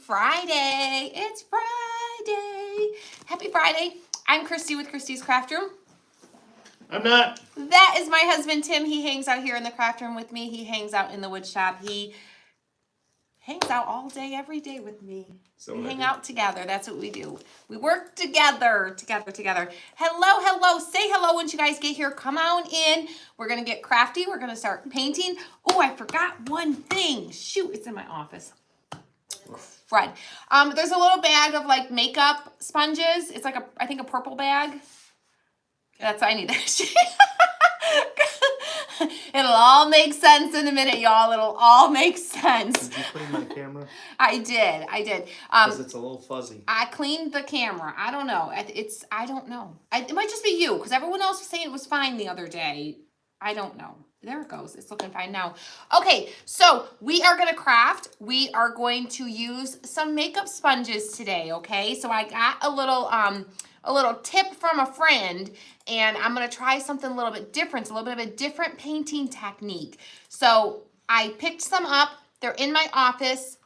Friday. It's Friday. Happy Friday. I'm Christy with Christy's Craft Room. I'm not. That is my husband, Tim. He hangs out here in the craft room with me. He hangs out in the wood shop. He hangs out all day, every day with me. So we I hang do. out together. That's what we do. We work together. Hello. Say hello once you guys get here. Come on in. We're going to get crafty. We're going to start painting. Oh, I forgot one thing. Shoot, it's in my office. Fred. There's a little bag of like makeup sponges. It's like I think a purple bag. That's why I need that. It'll all make sense in a minute, y'all. It'll all make sense. Did you clean my camera? I did. Because it's a little fuzzy. I cleaned the camera. I don't know. I don't know. It might just be you, because everyone else was saying it was fine the other day. I don't know. There it goes. It's looking fine now. Okay, so we are going to craft. We are going to use some makeup sponges today, okay? So I got a little tip from a friend, and I'm going to try something a little bit different, a little bit of a different painting technique. So I picked some up. They're in my office.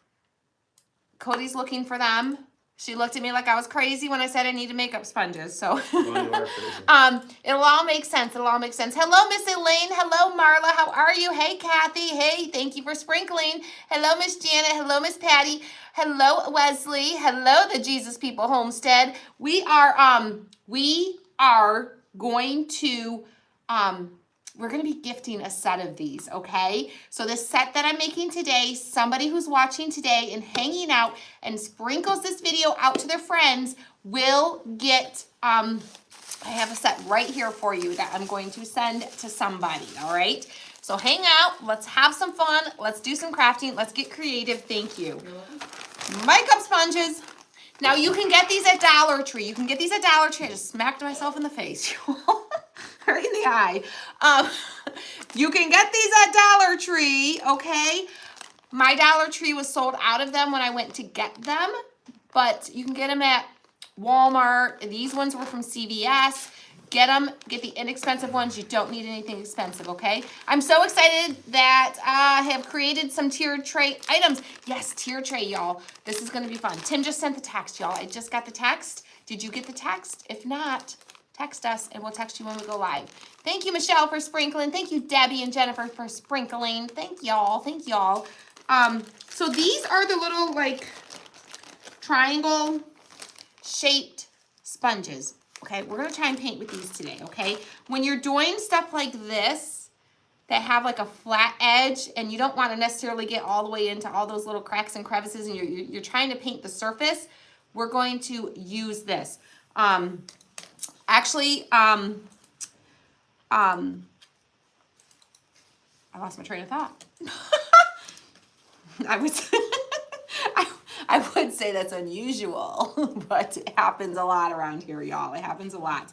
Cody's looking for them. She looked at me like I was crazy when I said I needed makeup sponges. So Well, you are crazy. it'll all make sense. It'll all make sense. Hello, Miss Elaine. Hello, Marla. How are you? Hey, Kathy. Hey, thank you for sprinkling. Hello, Miss Janet. Hello, Miss Patty. Hello, Wesley. Hello, the Jesus People Homestead. We are going to we're going to be gifting a set of these, okay? So the set that I'm making today, somebody who's watching today and hanging out and sprinkles this video out to their friends will get, I have a set right here for you that I'm going to send to somebody, all right? So hang out, let's have some fun, let's do some crafting, let's get creative, thank you. Makeup sponges. Now you can get these at Dollar Tree. You can get these at Dollar Tree. I just smacked myself in the face. Right in the eye. You can get these at Dollar Tree, okay? My Dollar Tree was sold out of them when I went to get them, but you can get them at Walmart. These ones were from CVS. Get them, get the inexpensive ones. You don't need anything expensive, okay? I'm so excited that I have created some tiered tray items. Yes, tiered tray, y'all. This is gonna be fun. Tim just sent the text, y'all. I just got the text. Did you get the text? If not, text us and we'll text you when we go live. Thank you, Michelle, for sprinkling. Thank you, Debbie and Jennifer, for sprinkling. Thank y'all. Thank y'all. So these are the little like triangle shaped sponges. Okay, we're gonna try and paint with these today, okay? When you're doing stuff like this that have like a flat edge and you don't wanna necessarily get all the way into all those little cracks and crevices and you're trying to paint the surface, we're going to use this. Actually, I lost my train of thought. I would say that's unusual, but it happens a lot around here, y'all. It happens a lot.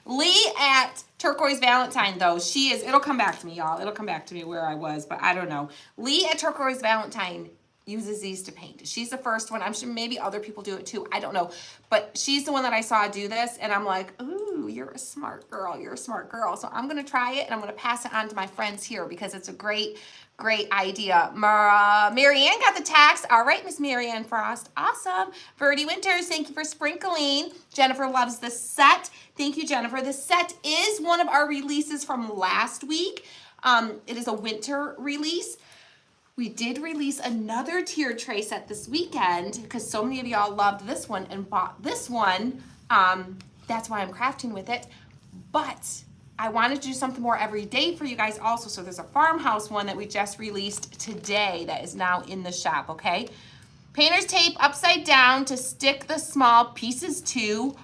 Lee at Turquoise Valentine, though, it'll come back to me, y'all. It'll come back to me where I was, but I don't know. Lee at Turquoise Valentine uses these to paint. She's the first one. I'm sure maybe other people do it too. I don't know. But she's the one that I saw do this, and I'm like, ooh, you're a smart girl. You're a smart girl. So I'm going to try it, and I'm going to pass it on to my friends here because it's a great idea. Marianne got the text. All right, Miss Marianne Frost. Awesome. Birdie Winters, thank you for sprinkling. Jennifer loves the set. Thank you, Jennifer. The set is one of our releases from last week. It is a winter release. We did release another tiered tray set this weekend because so many of y'all loved this one and bought this one. That's why I'm crafting with it. But I wanted to do something more every day for you guys also. So there's a farmhouse one that we just released today that is now in the shop, okay? Painter's tape upside down to stick the small pieces to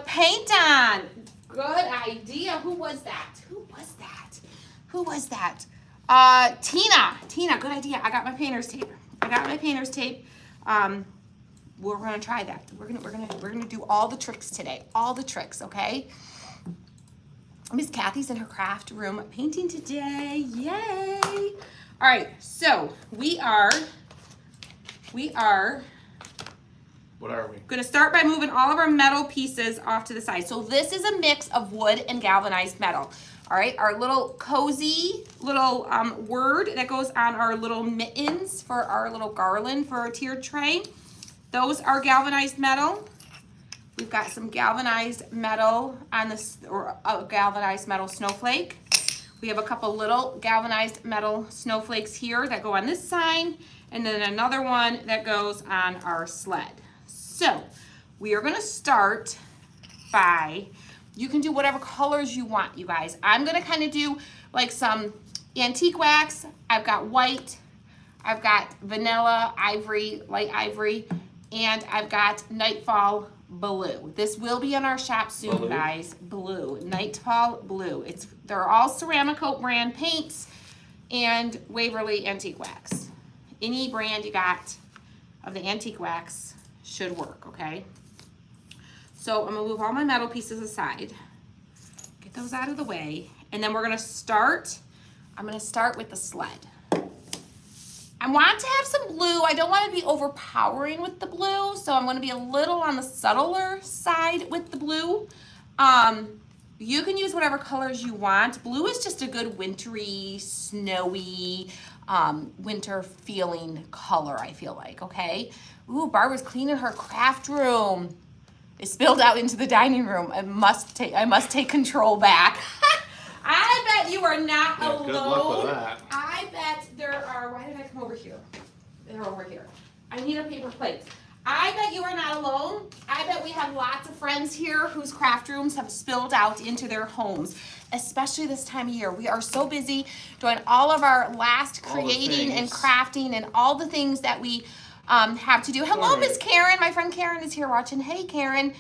paint on. Good idea. Who was that? Tina, good idea. I got my painter's tape. We're gonna try that. We're gonna do all the tricks today. All the tricks, okay? Miss Kathy's in her craft room painting today. Yay! All right, so we are What are we? gonna start by moving all of our metal pieces off to the side. So this is a mix of wood and galvanized metal. All right, our little cozy little word that goes on our little mittens for our little garland for our tiered tray. Those are galvanized metal. We've got some galvanized metal on this, or a galvanized metal snowflake. We have a couple little galvanized metal snowflakes here that go on this side, and then another one that goes on our sled. So we are gonna start by, you can do whatever colors you want, you guys. I'm gonna kind of do like some antique wax. I've got white, I've got vanilla, ivory, light ivory, and I've got Nightfall Blue. This will be in our shop soon, Blue. guys. Blue, Nightfall Blue. They're all Ceramicoat brand paints and Waverly Antique Wax. Any brand you got of the antique wax should work, okay? So I'm gonna move all my metal pieces aside, get those out of the way, and then we're gonna start, I'm gonna start with the sled. I want to have some blue. I don't want to be overpowering with the blue, so I'm going to be a little on the subtler side with the blue. You can use whatever colors you want. Blue is just a good wintry, snowy, winter feeling color, I feel like, okay? Ooh, Barbara's cleaning her craft room. It spilled out into the dining room. I must take control back. I bet you are not alone. Good luck with that. I bet there are, why did I come over here? They're over here. I need a paper plate. I bet you are not alone. I bet we have lots of friends here whose craft rooms have spilled out into their homes, especially this time of year. We are so busy doing all of our last creating and crafting and all the things that we have to do. Hello, Miss Karen. My friend Karen is here watching. Hey, Karen.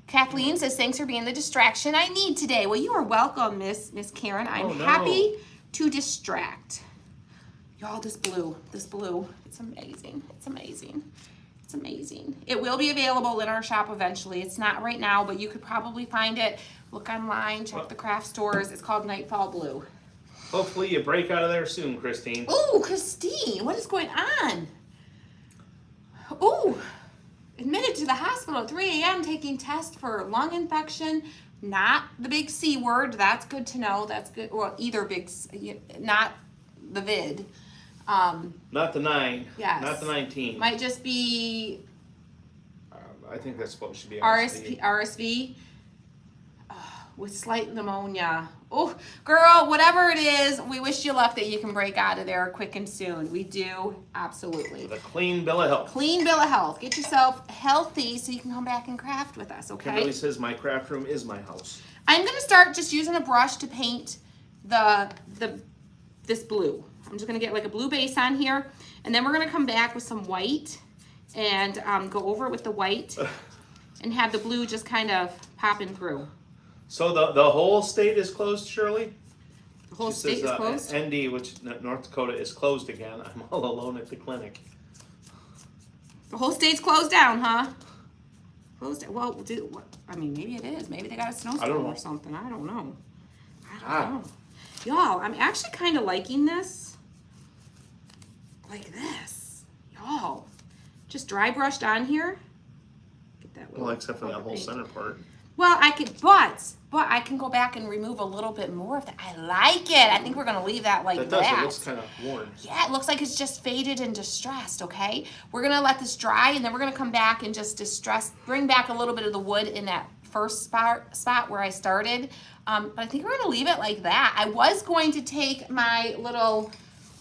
Kathleen says, thanks for being the distraction I need today. Well, you are welcome, Miss Karen. I'm happy to distract. Y'all, this blue, it's amazing. It's amazing. It's amazing. It will be available in our shop eventually. It's not right now, but you could probably find it. Look online, check the craft stores. It's called Nightfall Blue. Hopefully you break out of there soon, Christine. Ooh, Christine, what is going on? Ooh. Admitted to the hospital at 3 a.m. taking tests for lung infection. Not the big C word. That's good to know. That's good. Well, either big, not the vid. Not the 9. Yes. Not the 19. Might just be I think that's supposed to be RSV with slight pneumonia. Oh, girl, whatever it is, we wish you luck that you can break out of there quick and soon. We do, absolutely. The clean bill of health. Clean bill of health. Get yourself healthy so you can come back and craft with us, okay? Kimberly says my craft room is my house. I'm gonna start just using a brush to paint this blue. I'm just gonna get like a blue base on here, and then we're gonna come back with some white and go over it with the white and have the blue just kind of popping through. So the whole state is closed, Shirley? The whole state is closed? ND, which North Dakota, is closed again. I'm all alone at the clinic. The whole state's closed down, huh? Closed. Well, I mean, maybe it is. Maybe they got a snowstorm or something. I don't know. I don't know. Y'all, I'm actually kind of liking this. Like this. Y'all. Just dry brushed on here. Get that well, except for that whole center part. Well, I could, but I can go back and remove a little bit more of that. I like it. I think we're gonna leave that like that. That does. It looks kind of worn. Yeah, it looks like it's just faded and distressed, okay? We're gonna let this dry, and then we're gonna come back and just bring back a little bit of the wood in that first spot where I started. But I think we're gonna leave it like that. I was going to take my little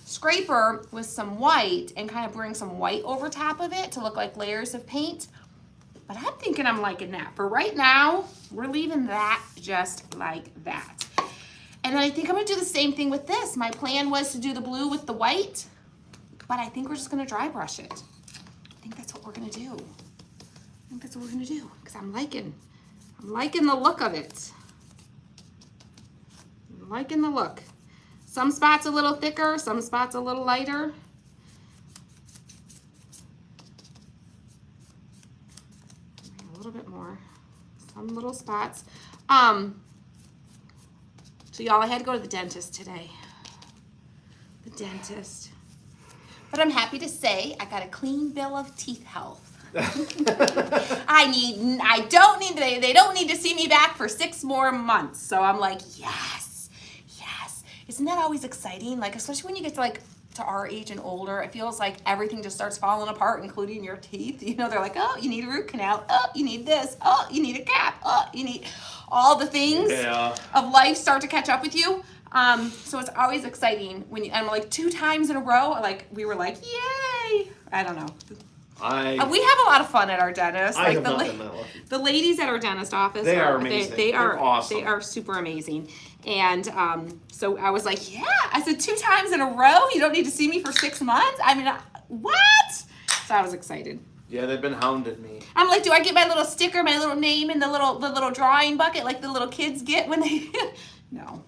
scraper with some white and kind of bring some white over top of it to look like layers of paint. But I'm thinking I'm liking that. For right now, we're leaving that just like that. And then I think I'm gonna do the same thing with this. My plan was to do the blue with the white, but I think we're just gonna dry brush it. I think that's what we're gonna do. Because I'm liking the look of it. I'm liking the look. Some spots a little thicker, some spots a little lighter. A little bit more. Some little spots. So y'all, I had to go to the dentist today. But I'm happy to say I got a clean bill of teeth health. They don't need to see me back for 6 more months. So I'm like, yes. Isn't that always exciting? Like, especially when you get to like to our age and older, it feels like everything just starts falling apart, including your teeth. You know, they're like, oh, you need a root canal. Oh, you need this. Oh, you need a cap. Oh, you need all the things of life start to catch up with you. So it's always exciting when you, and like 2 times in a row, like we were like, yay. I don't know. We have a lot of fun at our dentist. I have not been that lucky. The ladies at our dentist office They are amazing. They're awesome. They are super amazing. And so I was like, yeah. I said 2 times in a row. You don't need to see me for 6 months. I mean, what? So I was excited. Yeah, they've been hounding me. I'm like, do I get my little sticker, my little name in the little drawing bucket like the little kids get when they? No.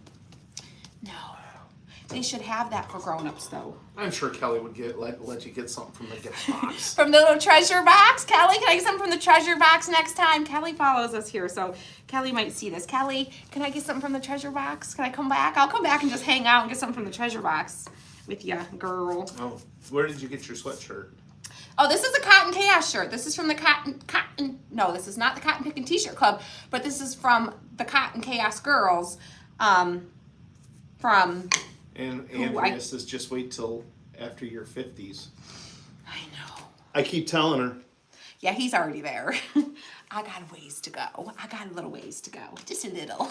They should have that for grown-ups though. I'm sure Kelly would let you get something from the gift box. From the little treasure box. Kelly, can I get something from the treasure box next time? Kelly follows us here, so Kelly might see this. Kelly, can I get something from the treasure box? Can I come back? I'll come back and just hang out and get something from the treasure box with ya, girl. Oh, where did you get your sweatshirt? Oh, this is a Cotton Chaos shirt. This is from the no, this is not the Cotton Pickin' T-shirt club, but this is from the Cotton Chaos girls, from... And Andrea says, just wait till after your 50s. I know. I keep telling her. Yeah, he's already there. I got a ways to go. I got a little ways to go. Just a little.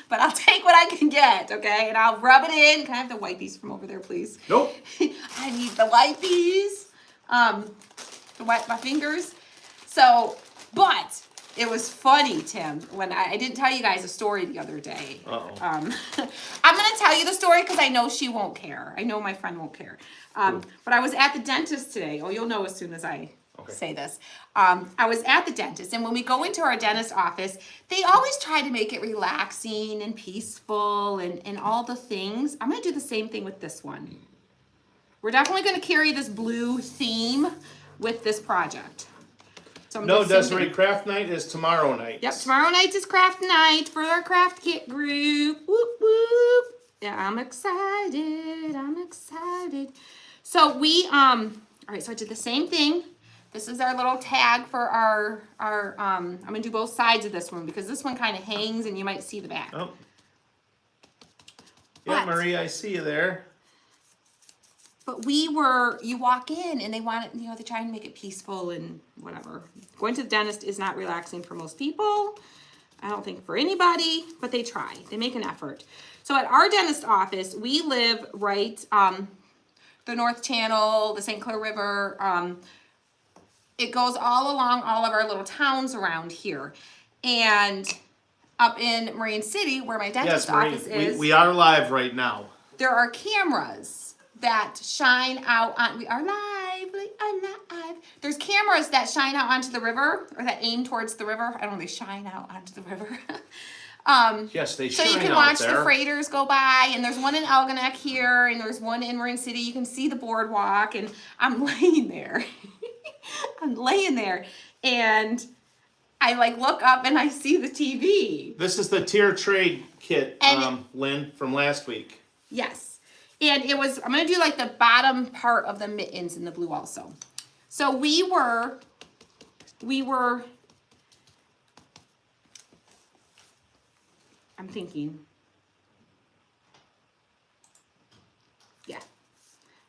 But I'll take what I can get, okay? And I'll rub it in. Can I have the wipes from over there, please? Nope. I need the wipes. To wipe my fingers. So, but... It was funny, Tim, when I didn't tell you guys a story the other day. Uh-oh. I'm going to tell you the story because I know she won't care. I know my friend won't care. But I was at the dentist today. Oh, you'll know as soon as I say this. I was at the dentist, and when we go into our dentist office, they always try to make it relaxing and peaceful and all the things. I'm going to do the same thing with this one. We're definitely going to carry this blue theme with this project. So no, Desiree, craft night is tomorrow night. Yep, tomorrow night is craft night for our craft kit group. Whoop, whoop. Yeah, I'm excited. So we, all right, so I did the same thing. This is our little tag for our I'm going to do both sides of this one because this one kind of hangs and you might see the back. Oh. Yeah, Marie, I see you there. But you walk in and they want it, they're trying to make it peaceful and whatever. Going to the dentist is not relaxing for most people. I don't think for anybody, but they try. They make an effort. So at our dentist office, we live right, the North Channel, the St. Clair River. It goes all along all of our little towns around here. And up in Marine City, where my dentist office is. We are live right now. There are cameras that shine out on, we are live. There's cameras that shine out onto the river, or that aim towards the river. I don't know, they shine out onto the river. Yes, they so shine out there. So you can watch the freighters go by, and there's one in Algonac here, and there's one in Marine City. You can see the boardwalk, and I'm laying there. And I look up and I see the TV. This is the tier trade kit, Lynn, from last week. Yes. And it was, I'm going to do the bottom part of the mittens in the blue also. So we were, I'm thinking, yeah,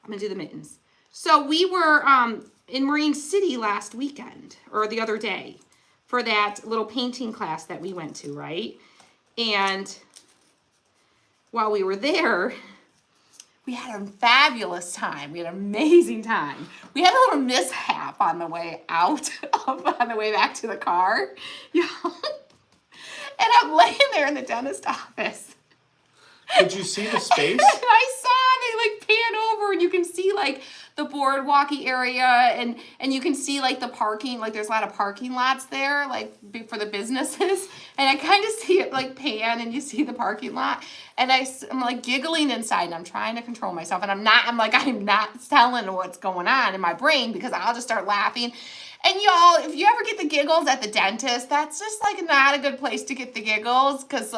I'm going to do the mittens. So we were in Marine City last weekend, or the other day, for that little painting class that we went to, right? And while we were there, we had a fabulous time. We had an amazing time. We had a little mishap on the way out, on the way back to the car. Yeah. And I'm laying there in the dentist office. Did you see the space? And I saw they pan over and you can see the boardwalky area and you can see the parking, there's a lot of parking lots there, for the businesses. And I kind of see it pan and you see the parking lot. And I'm giggling inside and I'm trying to control myself. And I'm not telling what's going on in my brain because I'll just start laughing. And y'all, if you ever get the giggles at the dentist, that's just not a good place to get the giggles because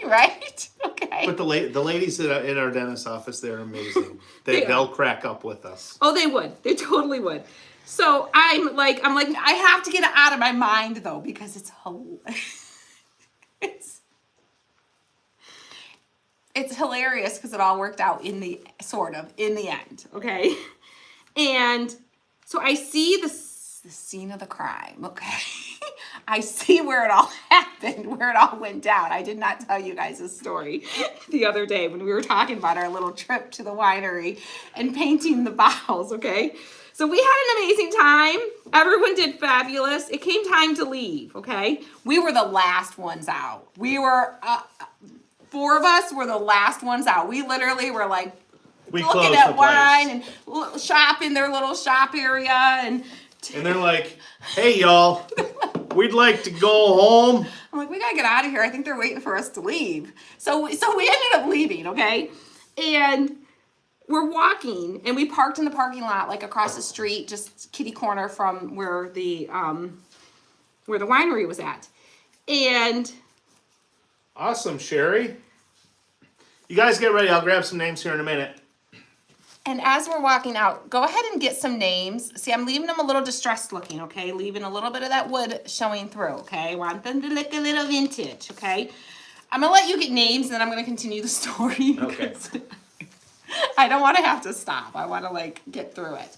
Right? Okay. But the ladies at our dentist office, they're amazing. They'll crack up with us. Oh, they would. They totally would. So I'm like, I have to get it out of my mind though, because it's hilarious. It's hilarious because it all worked out in the end. Okay. And so I see the scene of the crime. Okay. I see where it all happened, where it all went down. I did not tell you guys this story the other day when we were talking about our little trip to the winery and painting the bottles, okay? So we had an amazing time. Everyone did fabulous. It came time to leave, okay? We were the last ones out. We were, 4 of us were the last ones out. We literally were like looking at wine and shop in their little shop area and they're like, hey y'all, we'd like to go home. I'm like, we gotta get out of here. I think they're waiting for us to leave. So we ended up leaving, okay? And we're walking, and we parked in the parking lot, like across the street, just kitty corner from where the winery was at. And Awesome, Sherry. You guys get ready. I'll grab some names here in a minute. And as we're walking out, go ahead and get some names. See, I'm leaving them a little distressed looking, okay? Leaving a little bit of that wood showing through, okay? Want them to look a little vintage, okay? I'm gonna let you get names, and then I'm gonna continue the story. Okay. I don't want to have to stop. I want to like get through it,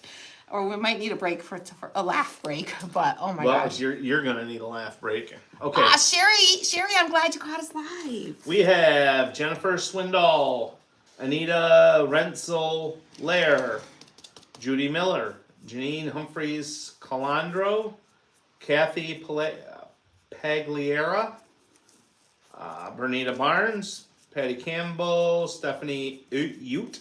or we might need a break for a laugh break. But oh my gosh, you're gonna need a laugh break. Okay. Sherry, I'm glad you caught us live. We have Jennifer Swindoll, Anita Rentzel-Lair, Judy Miller, Janine Humphreys Calandro, Kathy Pagliera, Bernita Barnes, Patty Campbell, Stephanie Ute,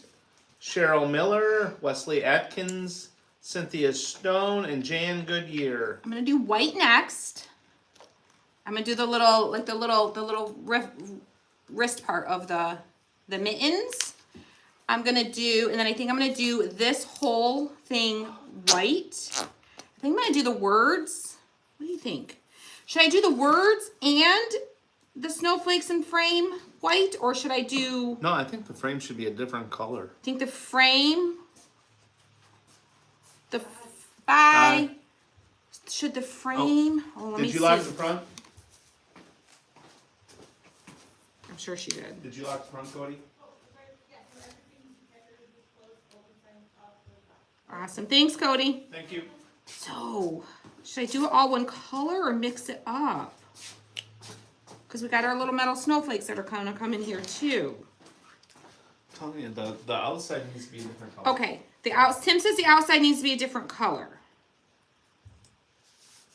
Cheryl Miller, Wesley Atkins, Cynthia Stone, and Jan Goodyear. I'm gonna do white next. I'm gonna do the little wrist part of the mittens. I'm gonna do, and then I think I'm gonna do this whole thing white. I think I'm gonna do the words. What do you think? Should I do the words and the snowflakes and frame white, or should I do? No, I think the frame should be a different color. I think the frame, should the frame? Oh, let me see. Did you lock the front? I'm sure she did. Did you lock the front, Cody? Awesome. Thanks, Cody. Thank you. So, should I do it all one color or mix it up? Because we got our little metal snowflakes that are kind of coming here too. I'm telling you, the outside needs to be a different color. Okay. Tim says the outside needs to be a different color.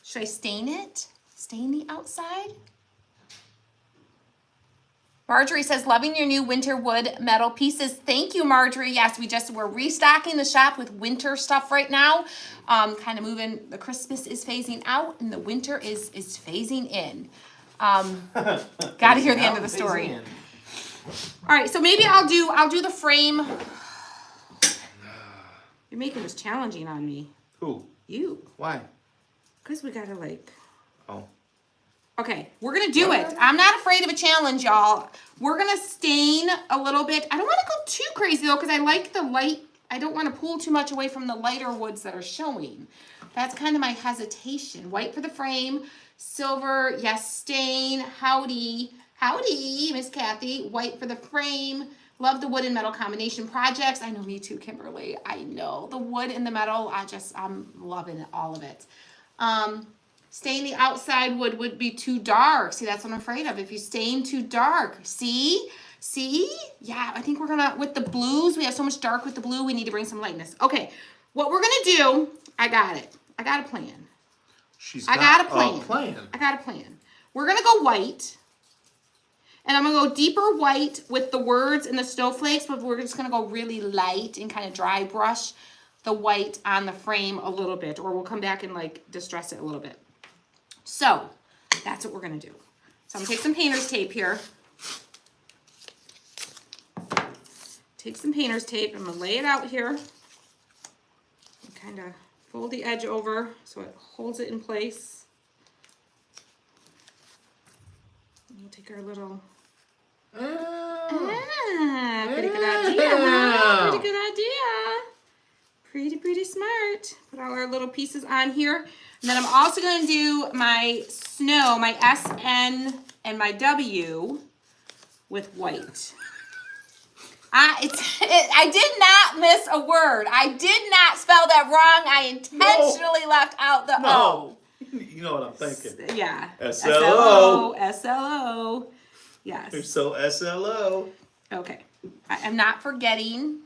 Should I stain it? Stain the outside? Marjorie says, loving your new winter wood metal pieces. Thank you, Marjorie. Yes, we're restocking the shop with winter stuff right now. Kind of moving, the Christmas is phasing out and the winter is phasing in. Got to hear the end of the story. All right, so maybe I'll do the frame. You're making this challenging on me. Who? You. Why? Because we got to like. Oh. Okay, we're going to do it. I'm not afraid of a challenge, y'all. We're going to stain a little bit. I don't want to go too crazy, though, because I like the light. I don't want to pull too much away from the lighter woods that are showing. That's kind of my hesitation. White for the frame, silver, yes, stain, howdy, Miss Kathy. White for the frame. Love the wood and metal combination projects. I know, me too, Kimberly. I know. The wood and the metal, I'm loving it, all of it. Stain the outside would be too dark. See, that's what I'm afraid of. If you stain too dark. See? Yeah, I think we're gonna, with the blues, we have so much dark with the blue, we need to bring some lightness. Okay, what we're gonna do, I got it. I got a plan. I got a plan. I got a plan. We're gonna go white. And I'm gonna go deeper white with the words and the snowflakes, but we're just gonna go really light and kind of dry brush the white on the frame a little bit, or we'll come back and like distress it a little bit. So that's what we're gonna do. So I'm gonna take some painter's tape here. Take some painter's tape. I'm gonna lay it out here. And kind of fold the edge over so it holds it in place. We'll take our little. Oh. Pretty good idea, huh? Pretty good idea. Pretty smart. Put all our little pieces on here. And then I'm also going to do my snow, my S, N, and my W with white. I did not miss a word. I did not spell that wrong. I intentionally left out the O. You know what I'm thinking. Yeah. SLO. SLO. Yes. You're so SLO. Okay. I'm not forgetting.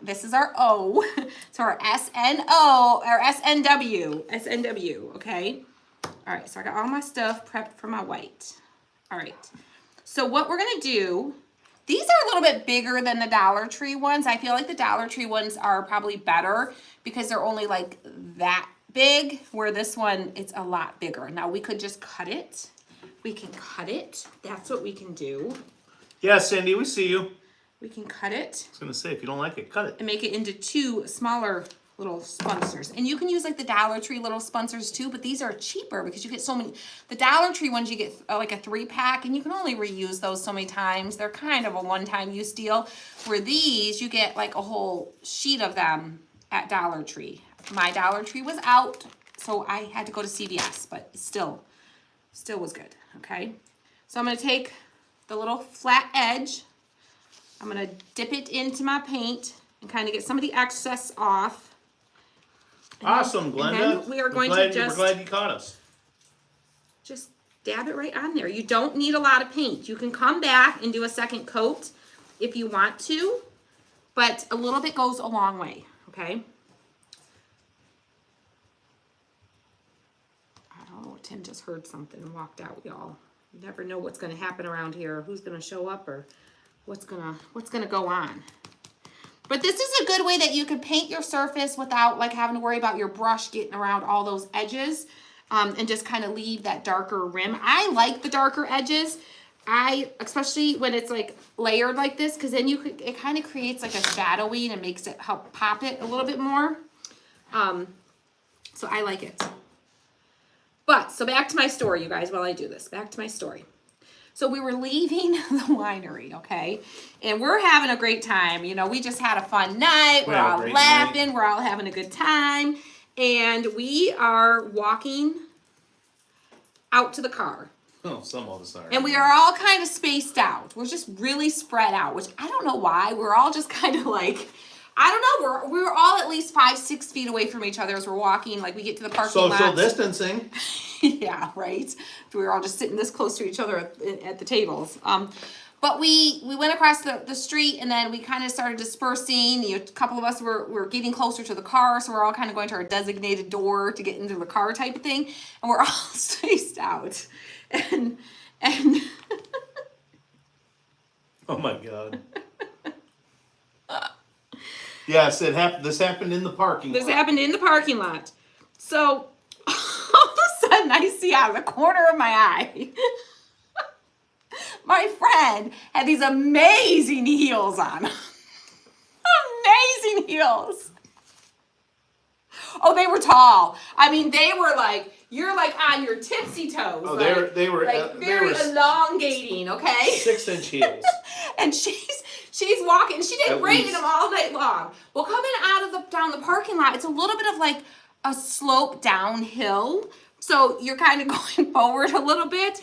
This is our O. So our SNO or SNW. SNW. Okay. All right. So I got all my stuff prepped for my white. All right. So what we're going to do, these are a little bit bigger than the Dollar Tree ones. I feel like the Dollar Tree ones are probably better because they're only like that big, where this one, it's a lot bigger. Now we could just cut it. We can cut it. That's what we can do. Yeah, Cindy, we see you. We can cut it I was going to say, if you don't like it, cut it. and make it into two smaller little sponsors. And you can use like the Dollar Tree little sponsors too, but these are cheaper because you get so many. The Dollar Tree ones, you get like a 3-pack, and you can only reuse those so many times. They're kind of a one-time use deal. Where these, you get like a whole sheet of them at Dollar Tree. My Dollar Tree was out, so I had to go to CVS, but still was good, okay? So I'm gonna take the little flat edge, I'm gonna dip it into my paint and kind of get some of the excess off. Awesome, And Glenda. then we are going to We're just glad you caught us. dab it right on there. You don't need a lot of paint. You can come back and do a second coat if you want to, but a little bit goes a long way, okay? Oh, Tim just heard something and walked out, y'all. You never know what's gonna happen around here, who's gonna show up, or what's gonna go on. But this is a good way that you could paint your surface without like having to worry about your brush getting around all those edges, and just kind of leave that darker rim. I like the darker edges. Especially when it's like layered like this, because then it kind of creates like a shadowing and makes it help pop it a little bit more. So I like it. But, so back to my story, you guys, while I do this. Back to my story. So we were leaving the winery, okay? And we're having a great time. You know, we just had a fun night. We're all laughing. We're all having a good time. And we are walking out to the car. Oh, some of us are. And we are all kind of spaced out. We're just really spread out, which I don't know why. We're all just kind of like, I don't know. We're all at least 5-6 feet away from each other as we're walking. Like we get to the parking lot. Social distancing. Yeah, right. We were all just sitting this close to each other at the tables. But we went across the street, and then we kind of started dispersing. A couple of us were getting closer to the car, so we're all kind of going to our designated door to get into the car type of thing. And we're all spaced out. And Oh my God. Yes, this happened in the parking lot. This happened in the parking lot. So all of a sudden I see out of the corner of my eye, my friend had these amazing heels on. Amazing heels. Oh, they were tall. I mean, they were like, you're like on your tipsy toes. Oh, like, they were like very elongating, okay? 6-inch heels. And she's walking. She didn't braid them all night long. Well, coming out of down the parking lot, it's a little bit of like a slope downhill. So you're kind of going forward a little bit.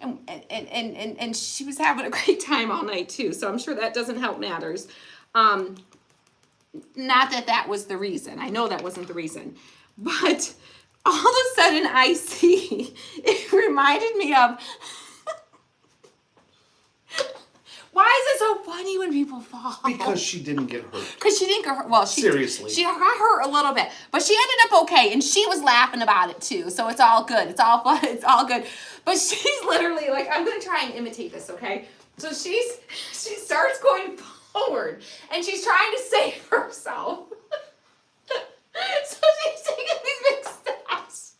And she was having a great time all night too. So I'm sure that doesn't help matters. Not that was the reason. I know that wasn't the reason. But all of a sudden I see, it reminded me of, why is it so funny when people fall? Because she didn't get hurt. Because she didn't get hurt. Well, Seriously. She got hurt a little bit. But she ended up okay. And she was laughing about it too. So it's all good. It's all fun. It's all good. But she's literally like, I'm going to try and imitate this, okay? So she starts going forward. And she's trying to save herself. So she's taking these big steps.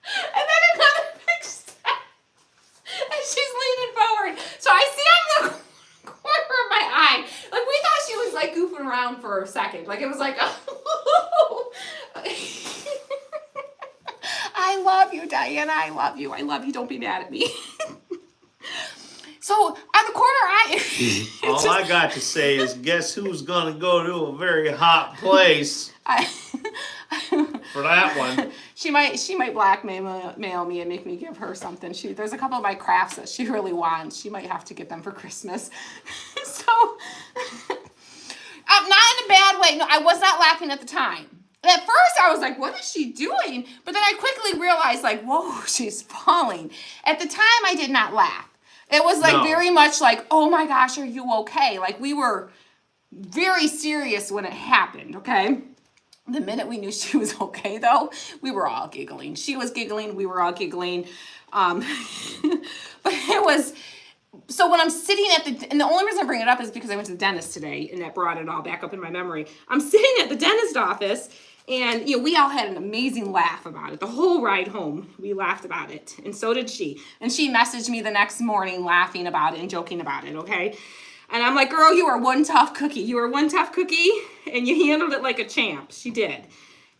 And then another big step. And she's leaning forward. So I see out of the corner of my eye. Like, we thought she was, like, goofing around for a second. Like, it was like, oh. I love you, Diana. I love you. I love you. Don't be mad at me. So on the corner eye, All I got to say is, guess who's gonna go to a very hot place for that one? She might blackmail me and make me give her something. There's a couple of my crafts that she really wants. She might have to get them for Christmas. So, not in a bad way. No, I was not laughing at the time. At first, I was like, what is she doing? But then I quickly realized, like, whoa, she's falling. At the time, I did not laugh. It was like very much like, oh my gosh, are you okay? Like, we were very serious when it happened, okay? The minute we knew she was okay, though, we were all giggling. She was giggling. We were all giggling. But it was... So when I'm sitting and the only reason I bring it up is because I went to the dentist today, and that brought it all back up in my memory. I'm sitting at the dentist office, and we all had an amazing laugh about it. The whole ride home, we laughed about it, and so did she. And she messaged me the next morning laughing about it and joking about it, okay? And I'm like, girl, you are one tough cookie. You are one tough cookie, and you handled it like a champ. She did.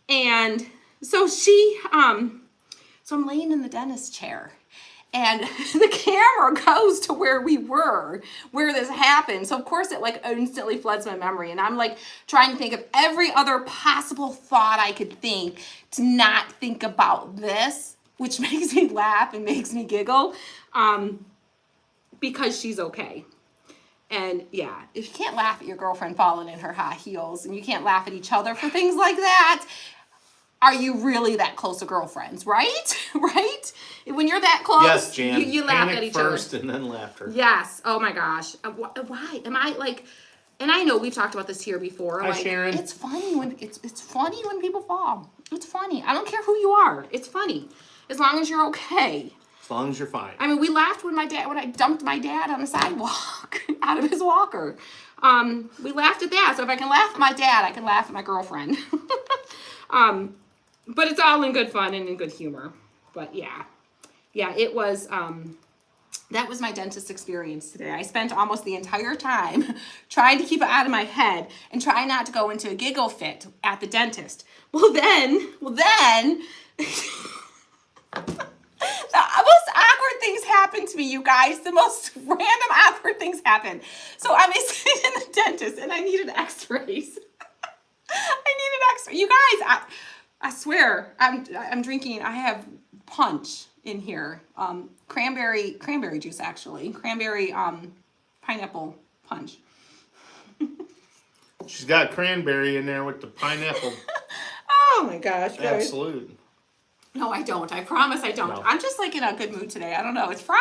And so so I'm laying in the dentist chair. And the camera goes to where we were, where this happened. So, of course, it like instantly floods my memory. And I'm like trying to think of every other possible thought I could think to not think about this, which makes me laugh and makes me giggle because she's okay. And yeah, if you can't laugh at your girlfriend falling in her high heels and you can't laugh at each other for things like that, are you really that close to girlfriends, right? Right? When you're that close, yes, Jan. you laugh Panic at each first other. And then laughter. Yes. Oh my gosh. Why am I like? And I know we've talked about this here before. Hi, like, Sharon. It's funny when it's funny when people fall. It's funny. I don't care who you are. It's funny as long as you're okay. As long as you're fine. I mean, we laughed when I dumped my dad on the sidewalk out of his walker. We laughed at that. So if I can laugh at my dad, I can laugh at my girlfriend. But it's all in good fun and in good humor. But yeah, it was, that was my dentist experience today. I spent almost the entire time trying to keep it out of my head and try not to go into a giggle fit at the dentist. Well then, the most awkward things happen to me, you guys. The most random awkward things happen. So I'm sitting in the dentist and I needed x-rays. You guys, I swear, I'm drinking, I have punch in here. Cranberry juice, actually. Cranberry, pineapple punch. She's got cranberry in there with the pineapple. Oh my gosh, guys. Absolute. No, I don't. I promise I don't. No. I'm just like in a good mood today. I don't know. It's Friday.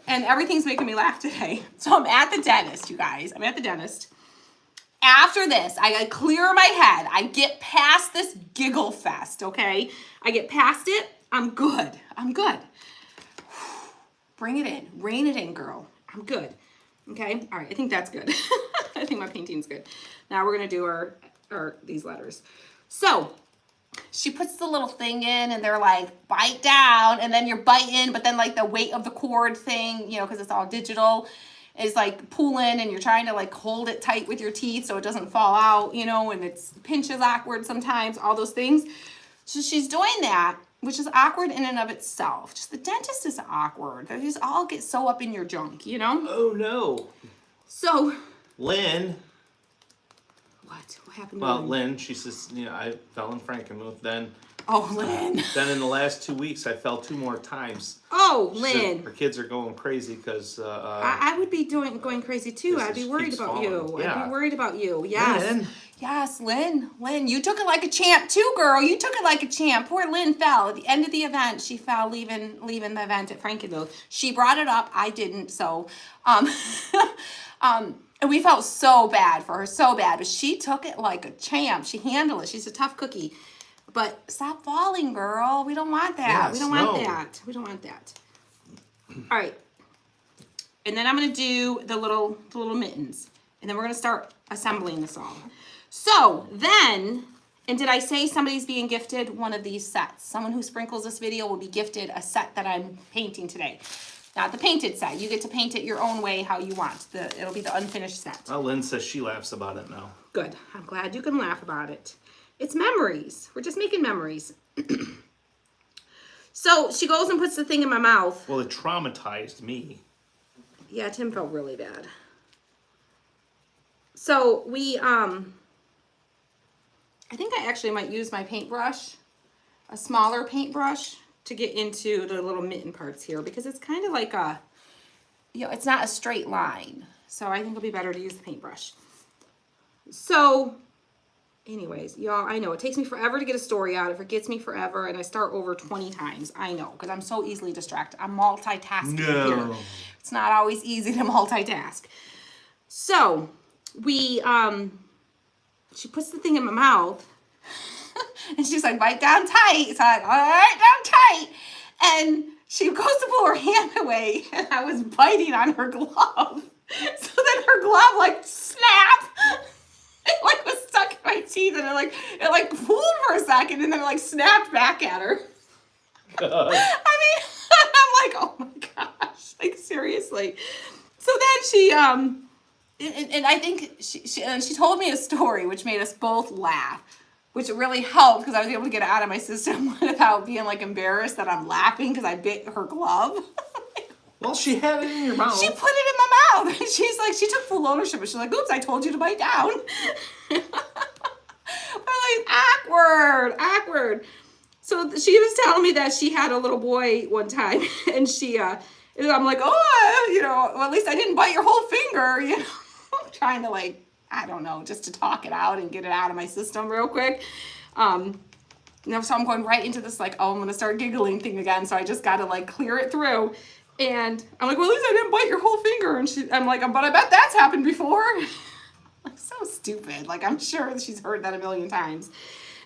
And everything's making me laugh today. So I'm at the dentist, you guys. I'm at the dentist. After this, I clear my head. I get past this giggle fest, okay? I get past it. I'm good. Bring it in. Rein it in, girl. I'm good. Okay? All right. I think that's good. I think my painting's good. Now we're going to do our these letters. So she puts the little thing in and they're like, bite down. And then you're biting, but then like the weight of the cord thing, because it's all digital, is like pulling and you're trying to like hold it tight with your teeth so it doesn't fall out, and it's pinches awkward sometimes, all those things. So she's doing that, which is awkward in and of itself. Just the dentist is awkward. They just all get so up in your junk, Oh no. So Lynn. What happened to Well, Lynn? Lynn, she says, I fell in Frankenmuth. Then Lynn. Then in the last 2 weeks, I fell 2 more times. Oh, She said Lynn. her kids are going crazy because. I would be going crazy too. This I'd be just worried keeps about falling. you. Yeah. I'd be worried about you. Yes. Lynn. Yes, Lynn. Lynn, you took it like a champ too, girl. You took it like a champ. Poor Lynn fell. At the end of the event, she fell leaving the event at Frankenmuth. She brought it up. I didn't. So, and we felt so bad for her, so bad. But she took it like a champ. She handled it. She's a tough cookie. But stop falling, girl. We don't want that. We Yes, don't want no. that. We don't want that. All right. And then I'm going to do the little mittens. And then we're going to start assembling this all. So then, and did I say somebody's being gifted one of these sets? Someone who sprinkles this video will be gifted a set that I'm painting today. Not the painted set. You get to paint it your own way, how you want. It'll be the unfinished set. Well, Lynn says she laughs about it now. Good. I'm glad you can laugh about it. It's memories. We're just making memories. So she goes and puts the thing in my mouth. Well, it traumatized me. Yeah, Tim felt really bad. So we, I think I actually might use my paintbrush, a smaller paintbrush, to get into the little mitten parts here, because it's kind of like a, you know, it's not a straight line. So I think it'll be better to use the paintbrush. So anyways, y'all, I know it takes me forever to get a story out. It forgets me forever, and I start over 20 times. I know, because I'm so easily distracted. I'm multitasking here. It's not always easy to multitask. So we, she puts the thing in my mouth, and she's like, bite down tight. So I'm like, all right, down tight. And she goes to pull her hand away, and I was biting on her glove. So then her glove like snapped. It like was stuck in my teeth, and it like pulled for a second, and then it like snapped back at her. God. I mean, I'm like, oh my gosh, like seriously. So then she and I think she told me a story which made us both laugh, which really helped because I was able to get it out of my system without being like embarrassed that I'm laughing because I bit her glove. Well, she had it in your mouth. She put it in my mouth. And she's like, she took full ownership. She's like, oops, I told you to bite down. I'm like, awkward. So she was telling me that she had a little boy one time, and I'm like, oh, you know, well, at least I didn't bite your whole finger, you know. I'm trying to like, I don't know, just to talk it out and get it out of my system real quick. You know, so I'm going right into this like, oh, I'm going to start giggling thing again. So I just got to like clear it through. And I'm like, well, at least I didn't bite your whole finger. And I'm like, but I bet that's happened before. Like, so stupid. Like, I'm sure she's heard that a million times.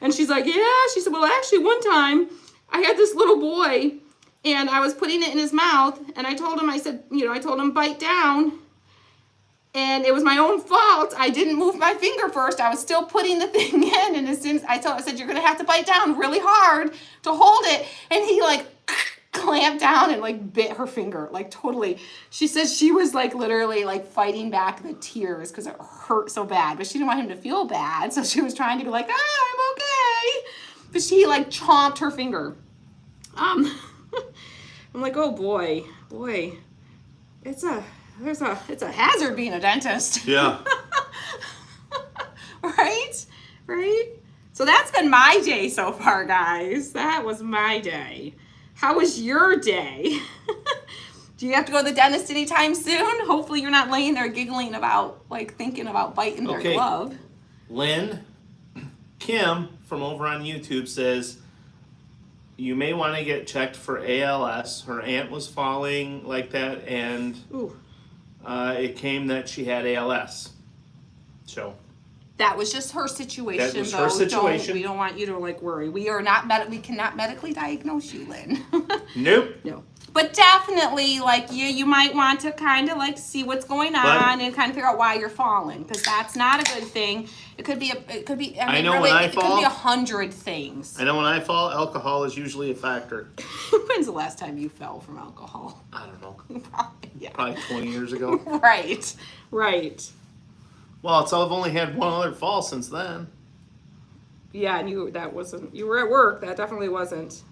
And she's like, yeah. She said, well, actually, one time I had this little boy, and I was putting it in his mouth, and I told him, bite down. And it was my own fault. I didn't move my finger first. I was still putting the thing in. And as soon as I said, you're going to have to bite down really hard to hold it. And he like clamped down and like bit her finger, like totally. She says she was like literally like fighting back the tears because it hurt so bad, but she didn't want him to feel bad. So she was trying to be like, I'm okay. But she like chomped her finger. I'm like, oh boy, it's a hazard being a dentist. Yeah. Right? So that's been my day so far, guys. That was my day. How was your day? Do you have to go to the dentist anytime soon? Hopefully you're not laying there giggling about, like, thinking about biting their glove. Lynn, Kim from over on YouTube says, you may want to get checked for ALS. Her aunt was falling like that, and it came that she had ALS. So that was just her situation. That was her situation. We don't want you to like worry. We cannot medically diagnose you, Lynn. Nope. No. But definitely, like, you might want to kind of like see what's going on and kind of figure out why you're falling, because that's not a good thing. It could be. I know really, when I fall, it could be 100 things. I know when I fall, alcohol is usually a factor. When's the last time you fell from alcohol? I don't know. Yeah. Probably 20 years ago. Right. Well, I've only had one other fall since then. Yeah, and you were at work. That definitely wasn't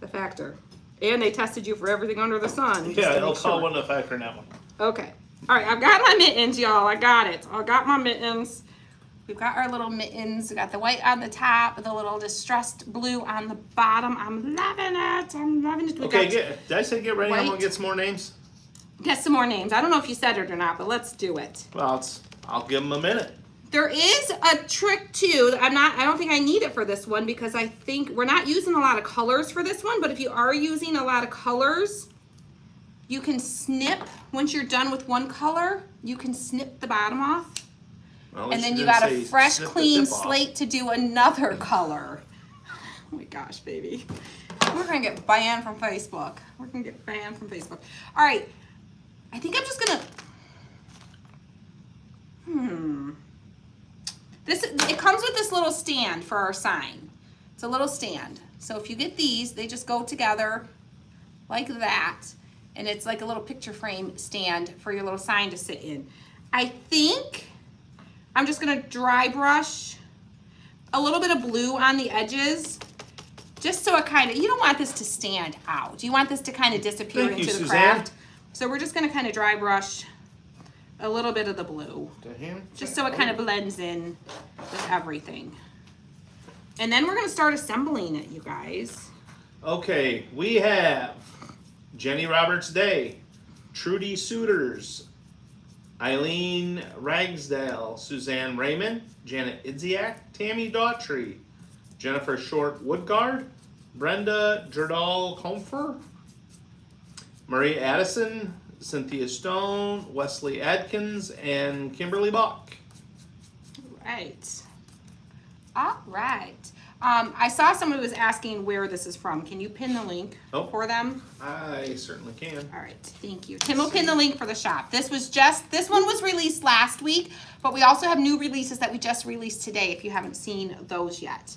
the factor. And they tested you for everything under the sun. Yeah, alcohol wasn't a factor in that one. Okay. All right, I've got my mittens, y'all. I got it. I got my mittens. We've got our little mittens. We got the white on the top, the little distressed blue on the bottom. I'm loving it. Okay, did I say get ready? I'm going to get some more names. Get some more names. I don't know if you said it or not, but let's do it. Well, I'll give them a minute. There is a trick too. I don't think I need it for this one because I think we're not using a lot of colors for this one, but if you are using a lot of colors, you can snip, once you're done with one color, you can snip the bottom off. Well, and then you got a fresh, clean slate to do another color. Oh my gosh, baby. We're gonna get banned from Facebook. All right, I think I'm just gonna, it comes with this little stand for our sign. It's a little stand. So if you get these, they just go together like that. And it's like a little picture frame stand for your little sign to sit in. I think I'm just gonna dry brush a little bit of blue on the edges, just so it kind of, you don't want this to stand out. You want this to kind of disappear into the craft. So we're just gonna kind of dry brush a little bit of the blue, just so it kind of blends in with everything. And then we're gonna start assembling it, you guys. Okay, we have Jenny Roberts Day, Trudy Suiters, Eileen Ragsdale, Suzanne Raymond, Janet Idziak, Tammy Daughtry, Jennifer Short Woodgard, Brenda Jerdal Comfer, Marie Addison, Cynthia Stone, Wesley Adkins, and Kimberly Bach. Right. All right. I saw someone was asking where this is from. Can you pin the link for them? I certainly can. All right, thank you. Tim will pin the link for the shop. This one was released last week, but we also have new releases that we just released today if you haven't seen those yet.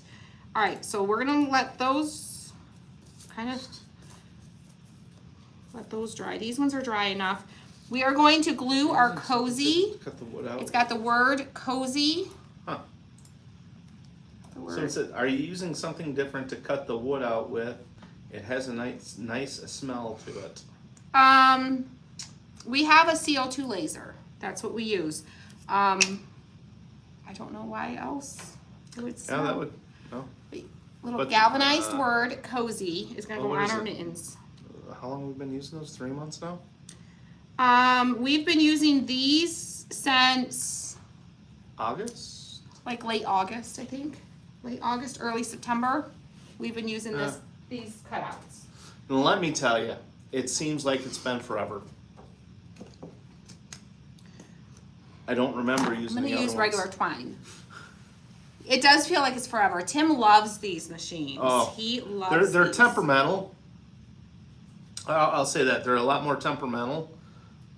All right, so we're gonna let those dry. These ones are dry enough. We are going to glue our cozy. Cut the wood out. It's got the word cozy. Huh. The word. So it says, are you using something different to cut the wood out with? It has a nice smell to it. We have a CO2 laser. That's what we use. I don't know why else it would smell. Yeah, that would. No. Little But, galvanized word, cozy, is gonna go what on is our it? mittens. How long have we been using those? 3 months now? We've been using these since August? like late August, I think. Late August, early September. We've been using these cutouts. And let me tell you, it seems like it's been forever. I don't remember using I'm the gonna other use regular ones. twine. It does feel like it's forever. Tim loves these machines. Oh, He loves They're these. temperamental. I'll say that. They're a lot more temperamental.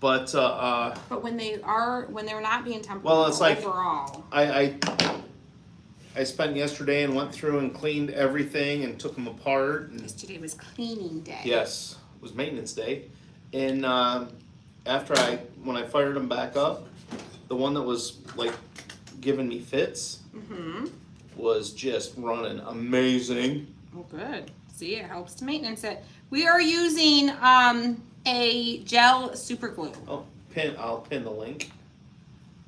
But But when they're not being temperamental well, it's like overall. I spent yesterday and went through and cleaned everything and took them apart. And Yesterday was cleaning day. yes, it was maintenance day. And after when I fired them back up, the one that was like giving me fits was just running amazing. Oh, good. See, it helps to maintenance it. We are using a gel super glue. Oh, I'll pin the link.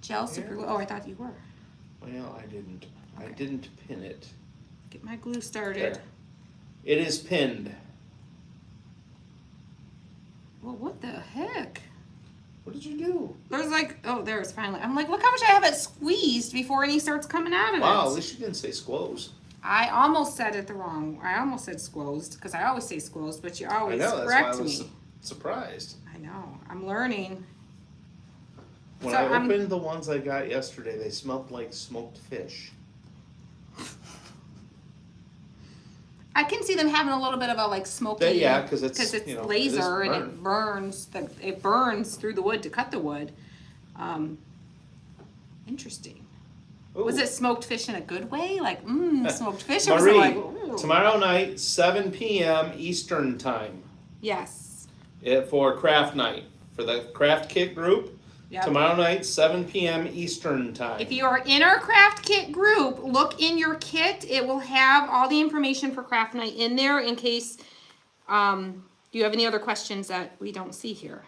Gel super glue. Oh, I thought you were. Well, I didn't. Okay. I didn't pin it. Get my glue started. There. It is pinned. Well, what the heck? What did you do? There's like, oh, there's finally. I'm like, look how much I have it squeezed before any starts coming out of Wow, it. at least you didn't say squoze. I almost said it the wrong. I almost said squozed because I always say squozed, but you I always know, that's why I correct was me. surprised. I know. I'm learning. When So I I'm- opened the ones I got yesterday, they smelled like smoked fish. I can see them having a little bit of a like smoky. Yeah, because it's because it's you know, laser it is and it burns. It burns through the wood to cut the wood. Interesting. Ooh. Was it smoked fish in a good way? Like, smoked fish? Or was Marie, it like, ooh. tomorrow night, 7 p.m. Eastern time, Yes. for craft night for the craft kit group. Yep. Tomorrow night, 7 p.m. Eastern time. If you are in our craft kit group, look in your kit. It will have all the information for craft night in there in case you have any other questions that we don't see here.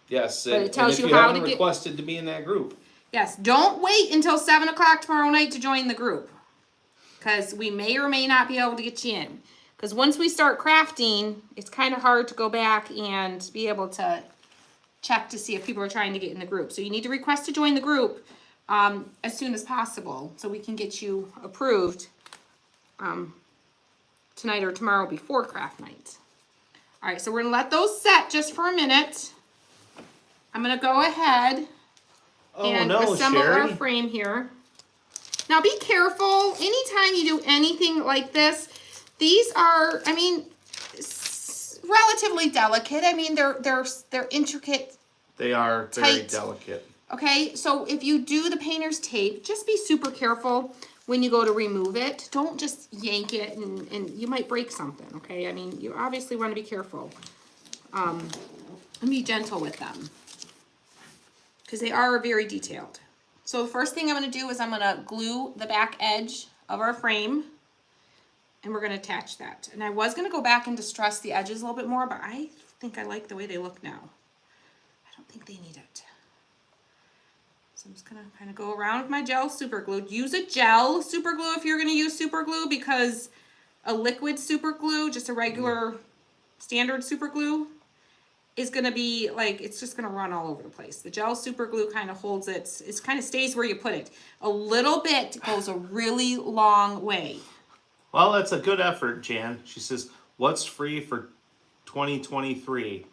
Yes, But it and tells if you you how haven't to get- requested to be in that group. Yes, don't wait until 7 o'clock tomorrow night to join the group. Because we may or may not be able to get you in. Because once we start crafting, it's kind of hard to go back and be able to check to see if people are trying to get in the group. So you need to request to join the group as soon as possible so we can get you approved tonight or tomorrow before craft night. All right, so we're gonna let those set just for a minute. I'm gonna go ahead and assemble our Sherry. frame here. Now be careful, anytime you do anything like this, these are, I mean, relatively delicate. I mean, they're intricate. They are very tight. delicate. Okay, so if you do the painter's tape, just be super careful when you go to remove it. Don't just yank it and you might break something, okay? I mean, you obviously want to be careful. And be gentle with them because they are very detailed. So the first thing I'm going to do is I'm going to glue the back edge of our frame and we're going to attach that. And I was going to go back and distress the edges a little bit more, but I think I like the way they look now. don't think they need it. So I'm just gonna kind of go around with my gel super glue. Use a gel super glue if you're gonna use super glue, because a liquid super glue, just a regular standard super glue, is gonna be like, it's just gonna run all over the place. The gel super glue kind of holds it, it kind of stays where you put it. A little bit goes a really long way. Well, that's a good effort, Jan. She says, what's free for 2023?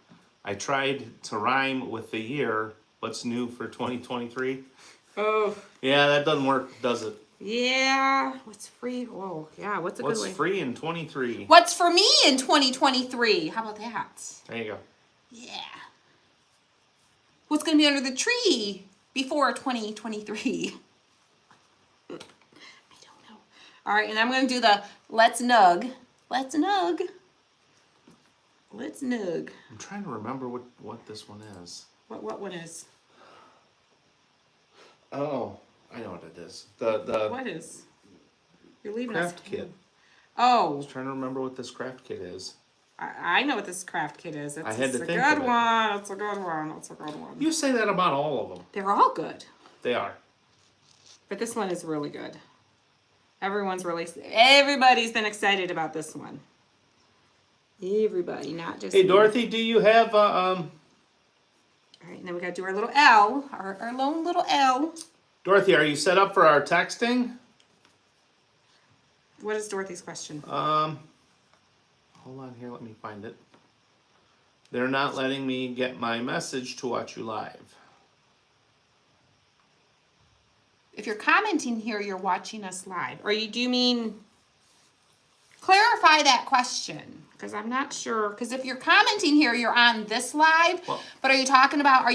I tried to rhyme with the year. What's new for 2023? Oh. Yeah, that doesn't work, does it? Yeah, what's free? Whoa, yeah, what's a good way? What's free in 23? What's for me in 2023? How about that? There you go. Yeah. What's going to be under the tree before 2023? I don't know. All right, and I'm going to do the let's nug. Let's nug. Let's nug. I'm trying to remember what this one is. What one is? Oh, I know what it is. The What is? You're leaving craft us. kit. I Oh, was trying to remember what this craft kit is. I know what this craft kit is. I had to a think good of it. one. It's a good one. It's a good one. You say that about all of them. They're all good. They are. But this one is really good. Everybody's been excited about this one. Everybody, not just Hey, me. Dorothy, do you have All right, and then we gotta do our little L, our lone little L. Dorothy, are you set up for our texting? What is Dorothy's question? Hold on here, let me find it. They're not letting me get my message to watch you live. If you're commenting here, you're watching us live. Or do you mean clarify that question? Because I'm not sure. Because if you're commenting here, you're on this live. Well- But are you talking about,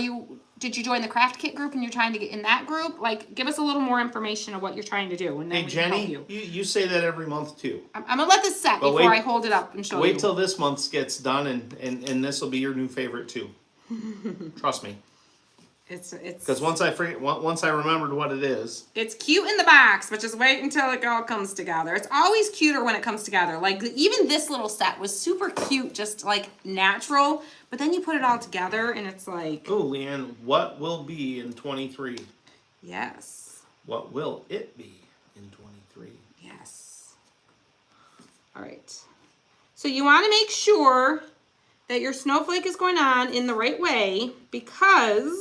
did you join the Craft Kit group and you're trying to get in that group? Like, give us a little more information of what you're trying to do. And then Hey, we can help Jenny, you. you say that every month too. I'm going to let this set But before wait- I hold it up and show you. Wait till this month gets done and this will be your new favorite too. Trust me. It's Because once I remembered what it is. it's cute in the box, but just wait until it all comes together. It's always cuter when it comes together. Like even this little set was super cute, just like natural. But then you put it all together and it's like, Oh, Leanne, what will be in 23? yes, What will it be in 23? yes. All right. So you want to make sure that your snowflake is going on in the right way because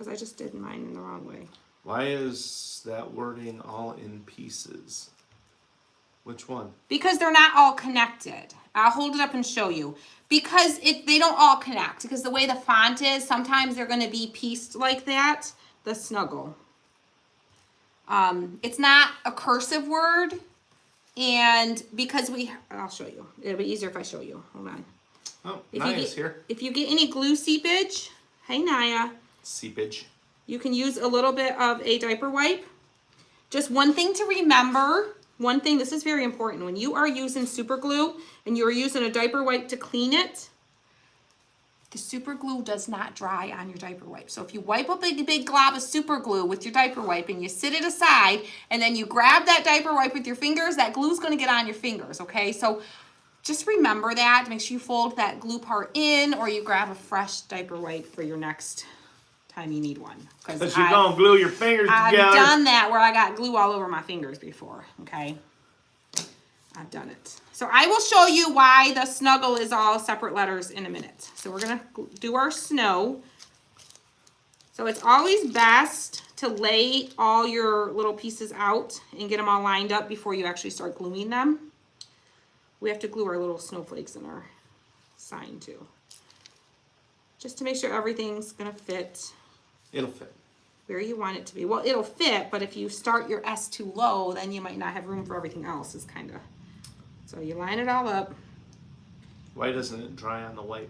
I just did mine in the wrong way. Why is that wording all in pieces? Which one? Because they're not all connected. I'll hold it up and show you. Because they don't all connect. Because the way the font is, sometimes they're going to be pieced like that. The snuggle. It's not a cursive word. And because I'll show you. It'll be easier if I show you. Hold on. Oh, If Naya's here. If you get any glue seepage, hey Naya, Seepage. you can use a little bit of a diaper wipe. just one thing to remember. One thing, this is very important. When you are using super glue and you are using a diaper wipe to clean it, The super glue does not dry on your diaper wipe. So if you wipe up a big glob of super glue with your diaper wipe and you sit it aside and then you grab that diaper wipe with your fingers, that glue's gonna get on your fingers, okay? So just remember that. Make sure you fold that glue part in or you grab a fresh diaper wipe for your next time you need one. Because you're going to glue your fingers I've together. done that where I got glue all over my fingers before, okay? I've done it. So I will show you why the snuggle is all separate letters in a minute. So we're gonna do our snow. So it's always best to lay all your little pieces out and get them all lined up before you actually start gluing them. We have to glue our little snowflakes in our sign too. Just to make sure everything's gonna fit It'll fit. where you want it to be. Well, it'll fit, but if you start your S too low, then you might not have room for everything else. Is kind of. So you line it all up Why doesn't it dry on the wipe?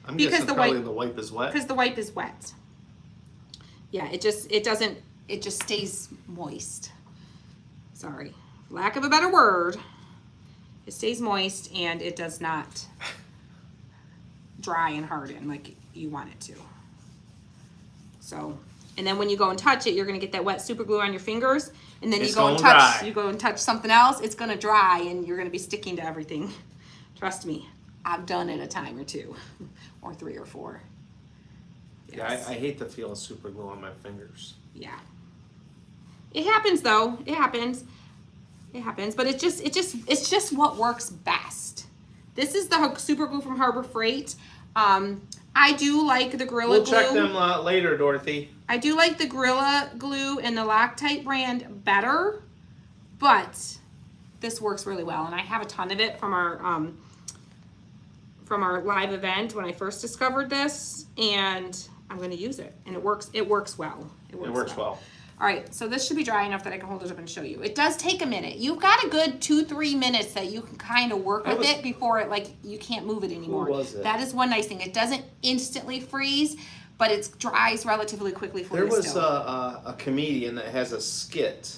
I'm Because guessing the probably wipe- the wipe is wet. because the wipe is wet. Yeah, it doesn't. It just stays moist. Sorry, lack of a better word. It stays moist and it does not dry and harden like you want it to. So, and then when you go and touch it, you're gonna get that wet super glue on your fingers, and then It's you go and gonna touch. dry. You go and touch something else. It's gonna dry, and you're gonna be sticking to everything. Trust me, I've done it a time or two, or 3 or 4. Yeah, Yes. I hate the feel of super glue on my fingers. Yeah. It happens though. It happens. It happens, but it's just what works best. This is the super glue from Harbor Freight. I do like the Gorilla We'll Glue. check them later, Dorothy. I do like the Gorilla Glue and the Loctite brand better, but this works really well, and I have a ton of it from our live event when I first discovered this, and I'm going to use it, and it works. It works well. It works well. All right, so this should be dry enough that I can hold it up and show you. It does take a minute. You've got a good 2-3 minutes that you can kind of work with it before it, like, you can't move it anymore. was it? That is one nice thing. It doesn't instantly freeze, but it dries relatively quickly for There you was still. a comedian that has a skit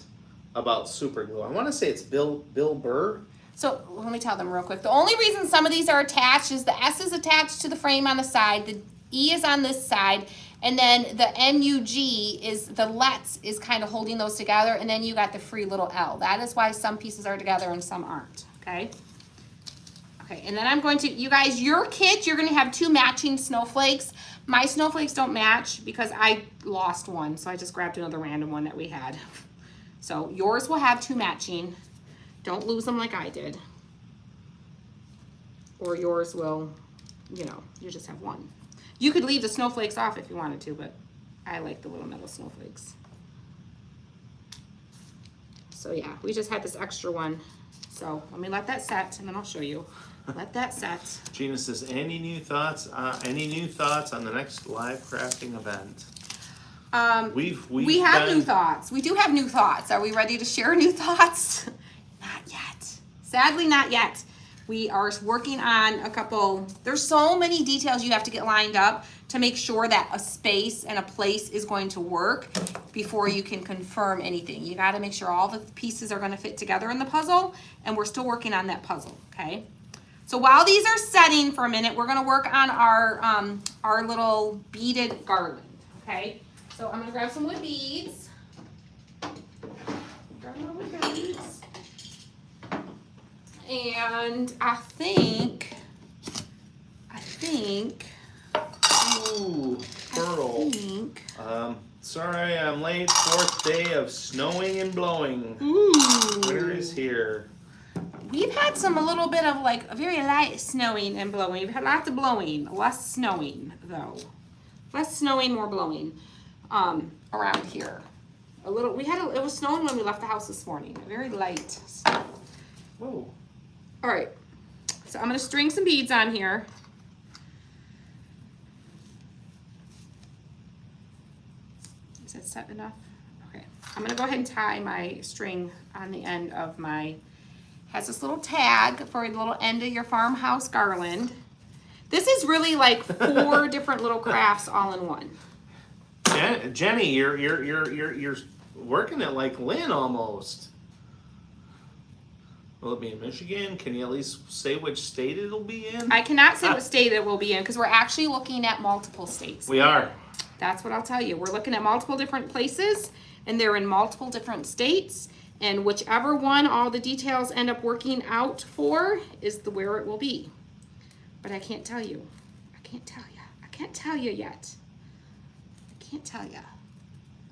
about super glue. I want to say it's Bill Burr. So let me tell them real quick. The only reason some of these are attached is the S is attached to the frame on the side, the E is on this side, and then the NUG is, the LETS is kind of holding those together, and then you got the free little L. That is why some pieces are together and some aren't, okay? Okay, and then I'm going to, you guys, your kits, you're gonna have 2 matching snowflakes. My snowflakes don't match because I lost one, so I just grabbed another random one that we had. So yours will have 2 matching. Don't lose them like I did. Or yours will, you know, you just have one. You could leave the snowflakes off if you wanted to, but I like the little metal snowflakes. So yeah, we just had this extra one. So let me let that set and then I'll show you. Let that set. Gina says, any new thoughts? Any new thoughts on the next live crafting event? We have new thoughts. We do have new thoughts. Are we ready to share new thoughts? Not yet. Sadly, not yet. We are working on a couple, there's so many details you have to get lined up to make sure that a space and a place is going to work before you can confirm anything. You gotta make sure all the pieces are gonna fit together in the puzzle, and we're still working on that puzzle, okay? So while these are setting for a minute, we're gonna work on our little beaded garland, okay? So I'm gonna grab some wood beads. Grab my wood beads. And I think, Ooh, Pearl. Sorry I'm late. 4th day of snowing and blowing. Ooh. Winter is here. We've had a little bit of like a very light snowing and blowing. We've had lots of blowing, less snowing though. Less snowing, more blowing. around here. A little, it was snowing when we left the house this morning. Very light snow. Whoa. All right, so I'm gonna string some beads on here. Is that set enough? Okay, I'm gonna go ahead and tie my string on the end of my, Has this little tag for the little end of your farmhouse garland. This is really like 4 different little crafts all in one. Jenny, you're working it like Lynn almost. Will it be in Michigan? Can you at least say which state it'll be in? I cannot say what state it will be in because we're actually looking at multiple states. We are. That's what I'll tell you. We're looking at multiple different places, and they're in multiple different states, and whichever one all the details end up working out for is where it will be. But I can't tell you. I can't tell you. I can't tell you yet. I can't tell you.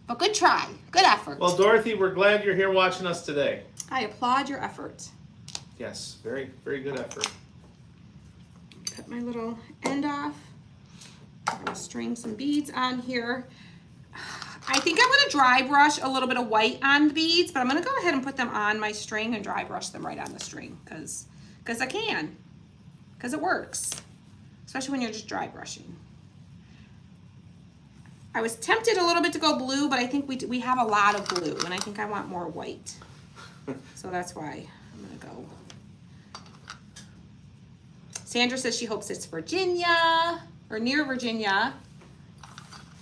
But good try. Good effort. Well, Dorothy, we're glad you're here watching us today. I applaud your effort. Yes, very, very good effort. Cut my little end off. I'm gonna string some beads on here. I think I'm gonna dry brush a little bit of white on the beads, but I'm gonna go ahead and put them on my string and dry brush them right on the string because I can, because it works, especially when you're just dry brushing. I was tempted a little bit to go blue, but I think we have a lot of blue, and I think I want more white. So that's why I'm gonna go. Sandra says she hopes it's Virginia or near Virginia.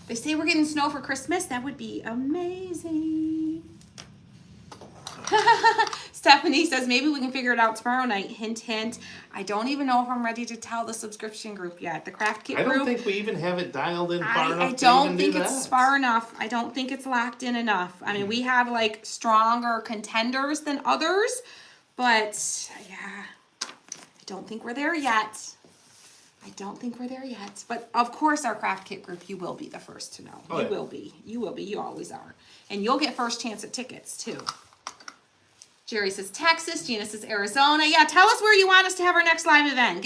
They say we're getting snow for Christmas. That would be amazing. Stephanie says maybe we can figure it out tomorrow night. Hint, hint. I don't even know if I'm ready to tell the subscription group yet. The craft kit I group. don't think we even have it dialed in far enough I to even don't do think that. it's far enough. I don't think it's locked in enough. I mean, we have like stronger contenders than others, but yeah, I don't think we're there yet. I don't think we're there yet. But of course, our craft kit group, you will be the first to know. Oh, You yeah. will be. You will be. You always are. And you'll get first chance at tickets too. Jerry says Texas. Gina says Arizona. Yeah, tell us where you want us to have our next live event.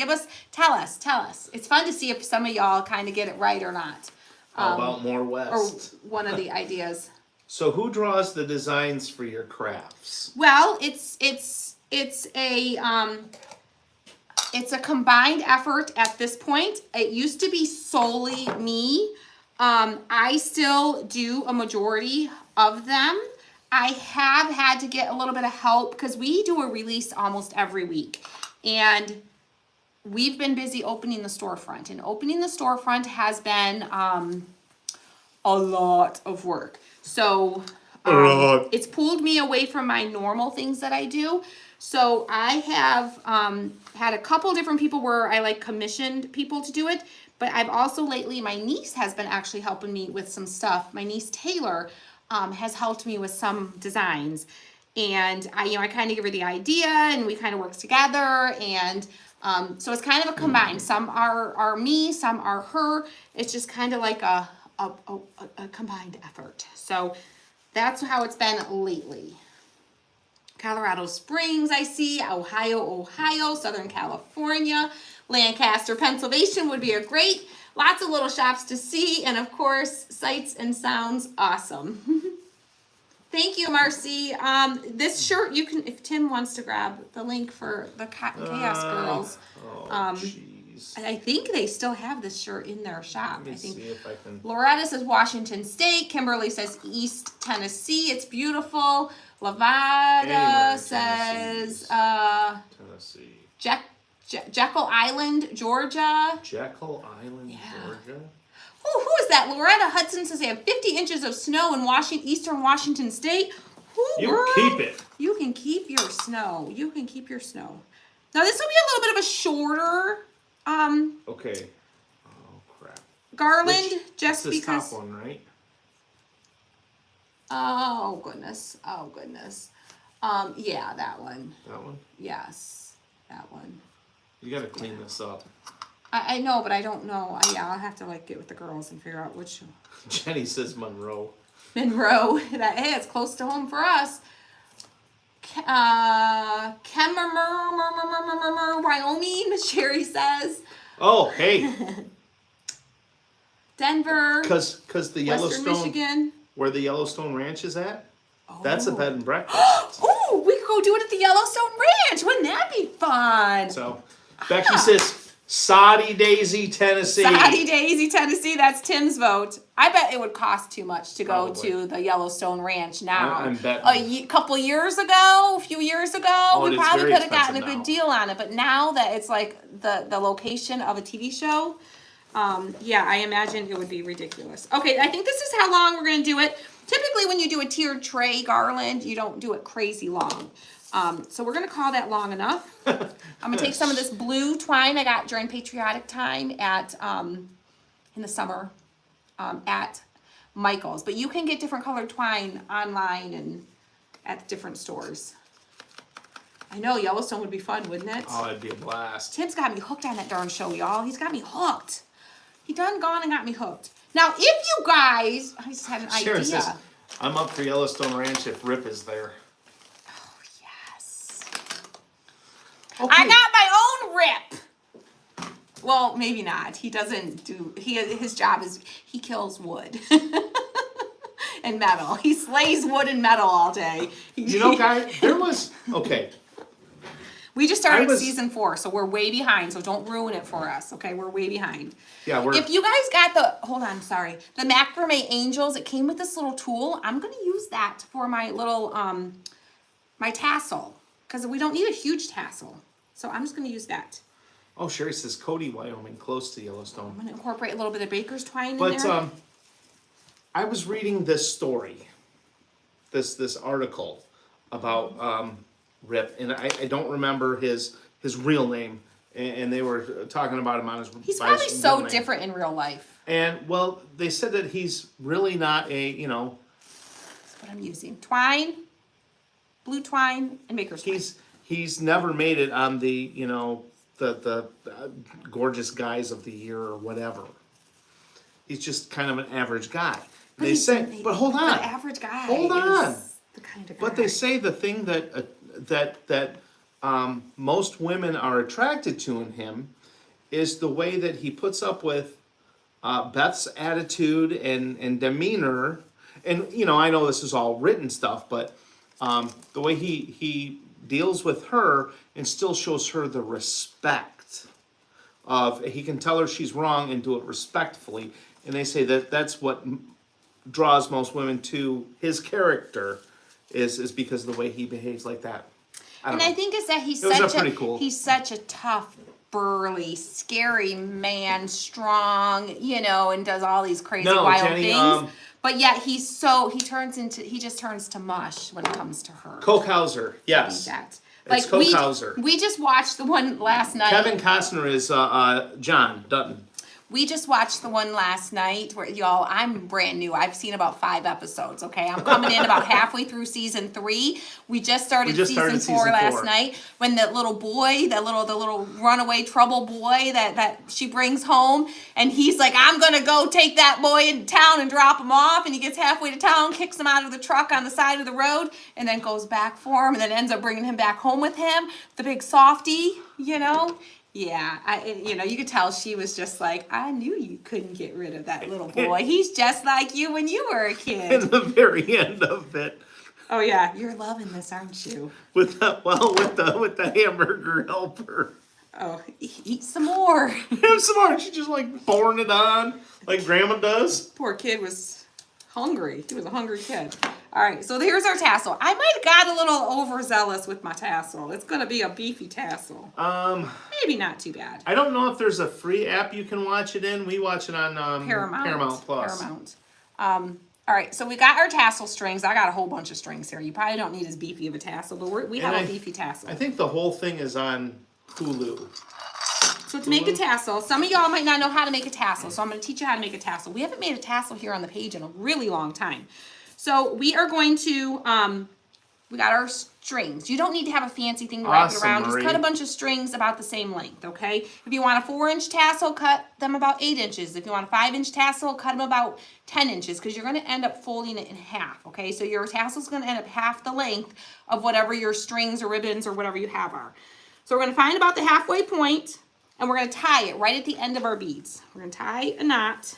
Tell us. It's fun to see if some of y'all kind of get it right or not. How about more Or west? one of the ideas. So who draws the designs for your crafts? Well, it's a combined effort at this point. It used to be solely me. I still do a majority of them. I have had to get a little bit of help because we do a release almost every week. And we've been busy opening the storefront. And opening the storefront has been a lot of work. So it's pulled me away from my normal things that I do. So I have had a couple different people where I like commissioned people to do it, but I've also lately, my niece has been actually helping me with some stuff. My niece Taylor has helped me with some designs, and I kind of give her the idea, and we kind of work together, and so it's kind of a combined. Some are me, some are her. It's just kind of like a combined effort. So that's how it's been lately. Colorado Springs, I see, Ohio, Southern California, Lancaster, Pennsylvania would be lots of little shops to see, and of course, sights and sounds awesome. Thank you, Marcy. This shirt, you can, if Tim wants to grab the link for the Chaos Girls. Jeez. I think they still have this shirt in their shop. Let me see if I can. Loretta says Washington State. Kimberly says East Tennessee. It's beautiful. Lavada Anywhere in says Tennessee. Jekyll Island, Georgia. Jekyll Island, Georgia. Who is that? Loretta Hudson says they have 50 inches of snow in eastern Washington State. You keep it. You can keep your snow. You can keep your snow. Now this will be a little bit of a shorter Okay. Oh crap. garland, just This because. top one, right? Oh goodness. Yeah, that one. That one. Yes, that one. You gotta clean this up. I know, but I don't know. I'll have to get with the girls and figure out which. Jenny says Monroe. Monroe. Hey, it's close to home for us. Wyoming, Sherry says. Oh, hey. Denver. Cause the Western Yellowstone, Michigan. where the Yellowstone Ranch is at, that's a bed and breakfast. Oh, we could go do it at the Yellowstone Ranch. Wouldn't that be fun? So, Becky says Soddy Daisy, Tennessee. Soddy Daisy, Tennessee. That's Tim's vote. I bet it would cost too much to go Probably. to the Yellowstone Ranch now. I'm betting. A few years ago, we it's probably very could have gotten a expensive good now. deal on it. But now that it's like the location of a TV show, yeah, I imagine it would be ridiculous. Okay, I think this is how long we're going to do it. Typically, when you do a tiered tray garland, you don't do it crazy long. So we're going to call that long enough. I'm going to take some of this blue twine I got during Patriotic Time at in the summer at Michael's. But you can get different colored twine online and at different stores. I know Yellowstone would be fun, wouldn't it? Oh, it'd be a blast. Tim's got me hooked on that darn show, y'all. He's got me hooked. He done gone and got me hooked. Now, if you guys, I just had an Sharon idea. says, I'm up for Yellowstone Ranch if Rip is there. Oh, yes. Okay. I got my own Rip. Well, maybe not. He doesn't do. His job is he kills wood and metal. He slays wood and metal all day. You know, guys, there was okay. We just started I was- season 4, so we're way behind. So don't ruin it for us, okay? We're way behind. Yeah, we're If you guys got the macrame angels, it came with this little tool. I'm gonna use that for my little my tassel because we don't need a huge tassel. So I'm just gonna use that. Oh, Sherry says Cody, Wyoming, close to Yellowstone. I'm gonna incorporate a little bit of baker's twine in But there. I was reading this story, this article about Rip, and I don't remember his real name, and they were talking about him on his. He's by probably his so real name. different in real life. And well, they said that he's really not a That's what I'm using. Twine, blue twine, and baker's twine. he's never made it on the gorgeous guys of the year or whatever. He's just kind of an average guy. But They he's say, the- but hold on. The average guy. Hold on. Is the kind of guy. But they say the thing that most women are attracted to in him is the way that he puts up with Beth's attitude and demeanor. And I know this is all written stuff, but the way he deals with her and still shows her the respect of, he can tell her she's wrong and do it respectfully. And they say that that's what draws most women to his character is because of the way he behaves like that. I don't know. I think is that he's It was such pretty cool. he's such a tough, burly, scary man, strong, and does all these crazy No, wild Jenny, things. But yet he just turns to mush when it comes to her. Cokehauser, yes. That. It's Cokehauser. we just watched the one last night. Kevin Costner is John Dutton. We just watched the one last night where y'all, I'm brand new. I've seen about 5 episodes, okay? I'm coming in about halfway through season 3. We just started season 4 last night when the little boy, the little runaway trouble boy that she brings home, and he's like, I'm gonna go take that boy into town and drop him off, and he gets halfway to town, kicks him out of the truck on the side of the road, and then goes back for him, and then ends up bringing him back home with him, the big softy, Yeah, you could tell she was just like, I knew you couldn't get rid of that little boy. He's just like you when you were a kid. In the very end of it, Oh yeah. You're loving this, aren't you? with the hamburger helper. Oh, Eat some more. Have some more. She just like pouring it on like Grandma does. poor kid was hungry. He was a hungry kid. All right, so here's our tassel. I might have got a little overzealous with my tassel. It's gonna be a beefy tassel. Maybe not too bad. I don't know if there's a free app you can watch it in. We watch it on Paramount Plus. Paramount. All right, so we got our tassel strings. I got a whole bunch of strings here. You probably don't need as beefy of a tassel, but we have And a beefy tassel. I think the whole thing is on Hulu. So to make a tassel, some of y'all might not know how to make a tassel, so I'm going to teach you how to make a tassel. We haven't made a tassel here on the page in a really long time. So we are going to, we got our strings. You don't need to have a fancy thing to wrap it Awesome, around. Just Marie. cut a bunch of strings about the same length, okay? If you want a 4-inch tassel, cut them about 8 inches. If you want a 5-inch tassel, cut them about 10 inches because you're going to end up folding it in half, okay? So your tassel's going to end up half the length of whatever your strings or ribbons or whatever you have are. So we're going to find about the halfway point, and we're going to tie it right at the end of our beads. We're going to tie a knot.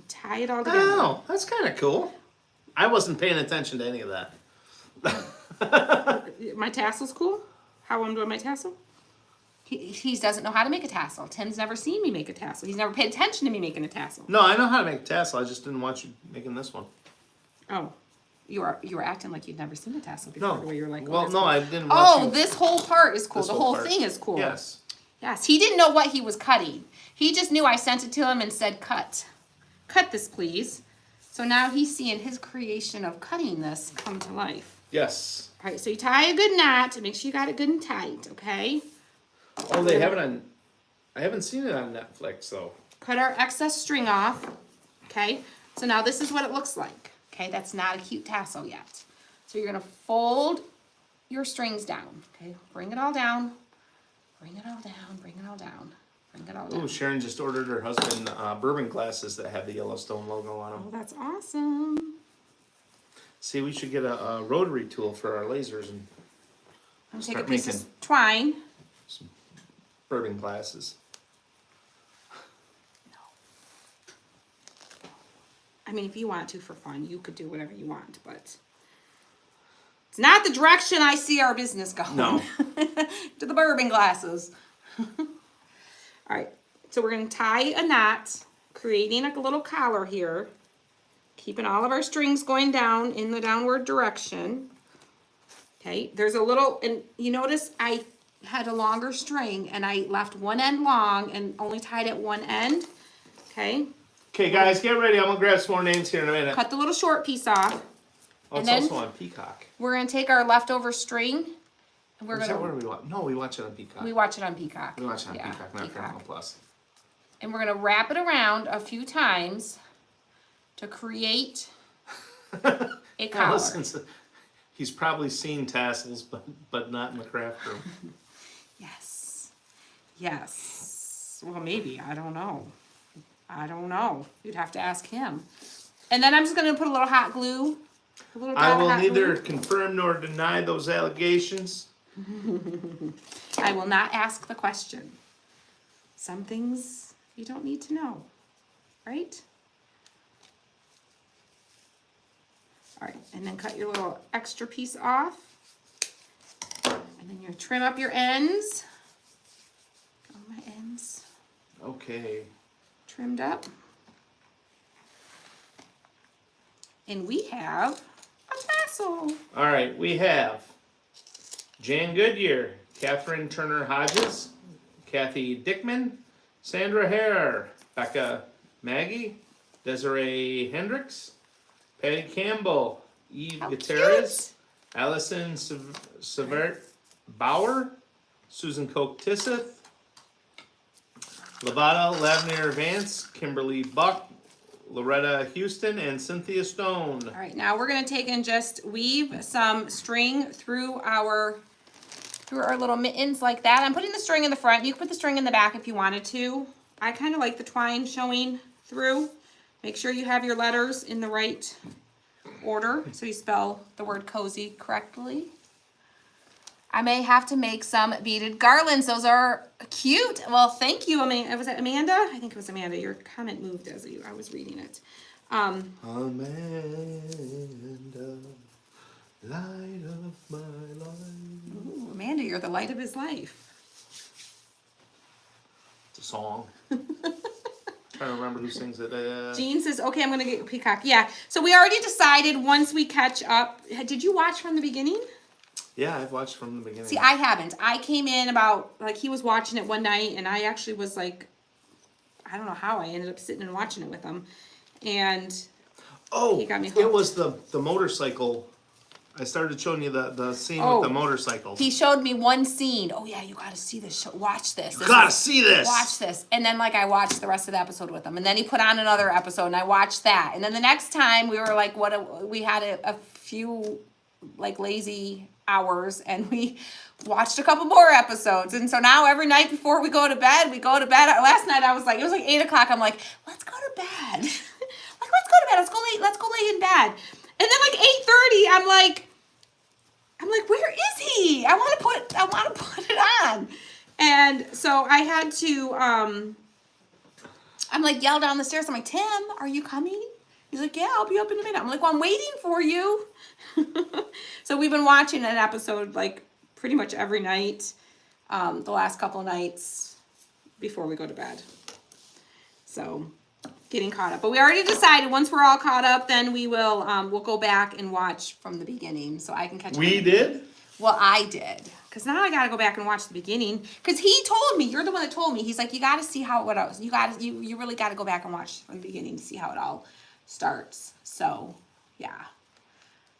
Tie it all together. Oh, that's kind of cool. I wasn't paying attention to any of that. My tassel's cool. How I'm doing my tassel? He doesn't know how to make a tassel. Tim's never seen me make a tassel. He's never paid attention to me making a tassel. No, I know how to make a tassel. I just didn't want you making this one. Oh, You were acting like you'd never seen a tassel before. No. the way you're like, Well, that's no, cool. I didn't want Oh, you. this whole part is cool. This The whole part. thing is cool. Yes. Yes, he didn't know what he was cutting. He just knew I sent it to him and said, cut. Cut this, please. So now he's seeing his creation of cutting this come to life. Yes. All right, so you tie a good knot to make sure you got it good and tight, okay? Oh, they have it on. I haven't seen it on Netflix though. Cut our excess string off, okay? So now this is what it looks like, okay? That's not a cute tassel yet. So you're gonna fold your strings down, okay? Bring it all down, bring it all down, bring it all down, bring it all down. Ooh, Sharon just ordered her husband bourbon glasses that have the Yellowstone logo on them. Oh, that's awesome. See, we should get a rotary tool for our lasers and I'm gonna take a Start piece of making- twine. bourbon glasses. I mean, if you want to for fun, you could do whatever you want, but it's not the direction I see our business going. No. To the bourbon glasses. All right, so we're going to tie a knot, creating a little collar here, keeping all of our strings going down in the downward direction. Okay, there's a little, and you notice I had a longer string and I left one end long and only tied at one end. Okay, Okay, guys, get ready. I'm gonna grab some more names here in a minute. cut the little short piece off. Oh, it's and then- also on Peacock. We're gonna take our leftover string and we're Is that where gonna we watch? No, we watch it on Peacock. we watch it on Peacock. We watch it on Yeah, Peacock, not Paramount Plus. And we're gonna wrap it around a few times to create a collar. Allison's, He's probably seen tassels, but not in the craft room. Yes. Yes. Well, maybe. I don't know. I don't know. You'd have to ask him. And then I'm just going to put a little hot glue. A little I dot of will hot neither glue. confirm nor deny those allegations. I will not ask the question. Some things you don't need to know. Right? All right. And then cut your little extra piece off. And then you trim up your ends. All my ends Okay. trimmed up. And we have a tassel. All right, we have Jan Goodyear, Catherine Turner Hodges, Kathy Dickman, Sandra Hare, Becca Maggie, Desiree Hendricks, Patty Campbell, Eve How Gutierrez, Allison Severt Bauer, Susan Koch Tisseth, Lavada Lavner Vance, Kimberly Buck, Loretta Houston, and Cynthia Stone. All right, now we're gonna take and just weave some string through our little mittens like that. I'm putting the string in the front. You can put the string in the back if you wanted to. I kind of like the twine showing through. Make sure you have your letters in the right order so you spell the word cozy correctly. I may have to make some beaded garlands. Those are cute. Well, thank you, Amanda. Was it Amanda? I think it was Amanda. Your comment moved as I was reading it. Amanda, light of my life. Ooh, Amanda, you're the light of his life. It's a song. Trying to remember who sings it. Jean says, okay, I'm going to get Peacock. Yeah, so we already decided once we catch up. Did you watch from the beginning? Yeah, I've watched from the beginning. See, I haven't. I came in about, like, he was watching it one night, and I actually was like, I don't know how I ended up sitting and watching it with him. And he got me it hooked. was the motorcycle. I started showing you the scene Oh. with the motorcycles. He showed me one scene. Oh yeah, you gotta see this. Watch this. You gotta see this. Watch this. And then like I watched the rest of the episode with him. And then he put on another episode and I watched that. And then the next time we were like, we had a few like lazy hours and we watched a couple more episodes. And so now every night before we go to bed, we go to bed. Last night I was like, it was like 8 o'clock. I'm like, let's go to bed. Like, let's go to bed. Let's go lay in bed. And then like 8:30, I'm like, where is he? I want to put it on. And so I had to, I'm like yell down the stairs. I'm like, Tim, are you coming? He's like, yeah, I'll be up in a minute. I'm like, well, I'm waiting for you. So we've been watching an episode like pretty much every night, the last couple nights before we go to bed. So getting caught up. But we already decided once we're all caught up, then we will we'll go back and watch from the beginning so I can catch up. We did? Well, I did. Because now I got to go back and watch the beginning. Because he told me, you're the one that told me. He's like, you got to see how it else. You really got to go back and watch from the beginning to see how it all starts. So, yeah.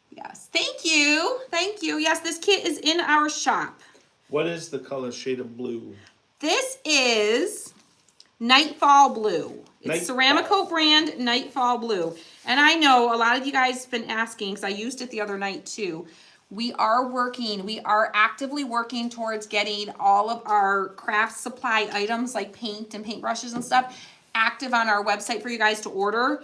Yes. Thank you. Thank you. Yes, this kit is in our shop. What is the color shade of blue? This is Nightfall Blue. It's Nightfall. Ceramicoat brand Nightfall Blue. And I know a lot of you guys have been asking, because I used it the other night too. We are actively working towards getting all of our craft supply items like paint and paintbrushes and stuff active on our website for you guys to order.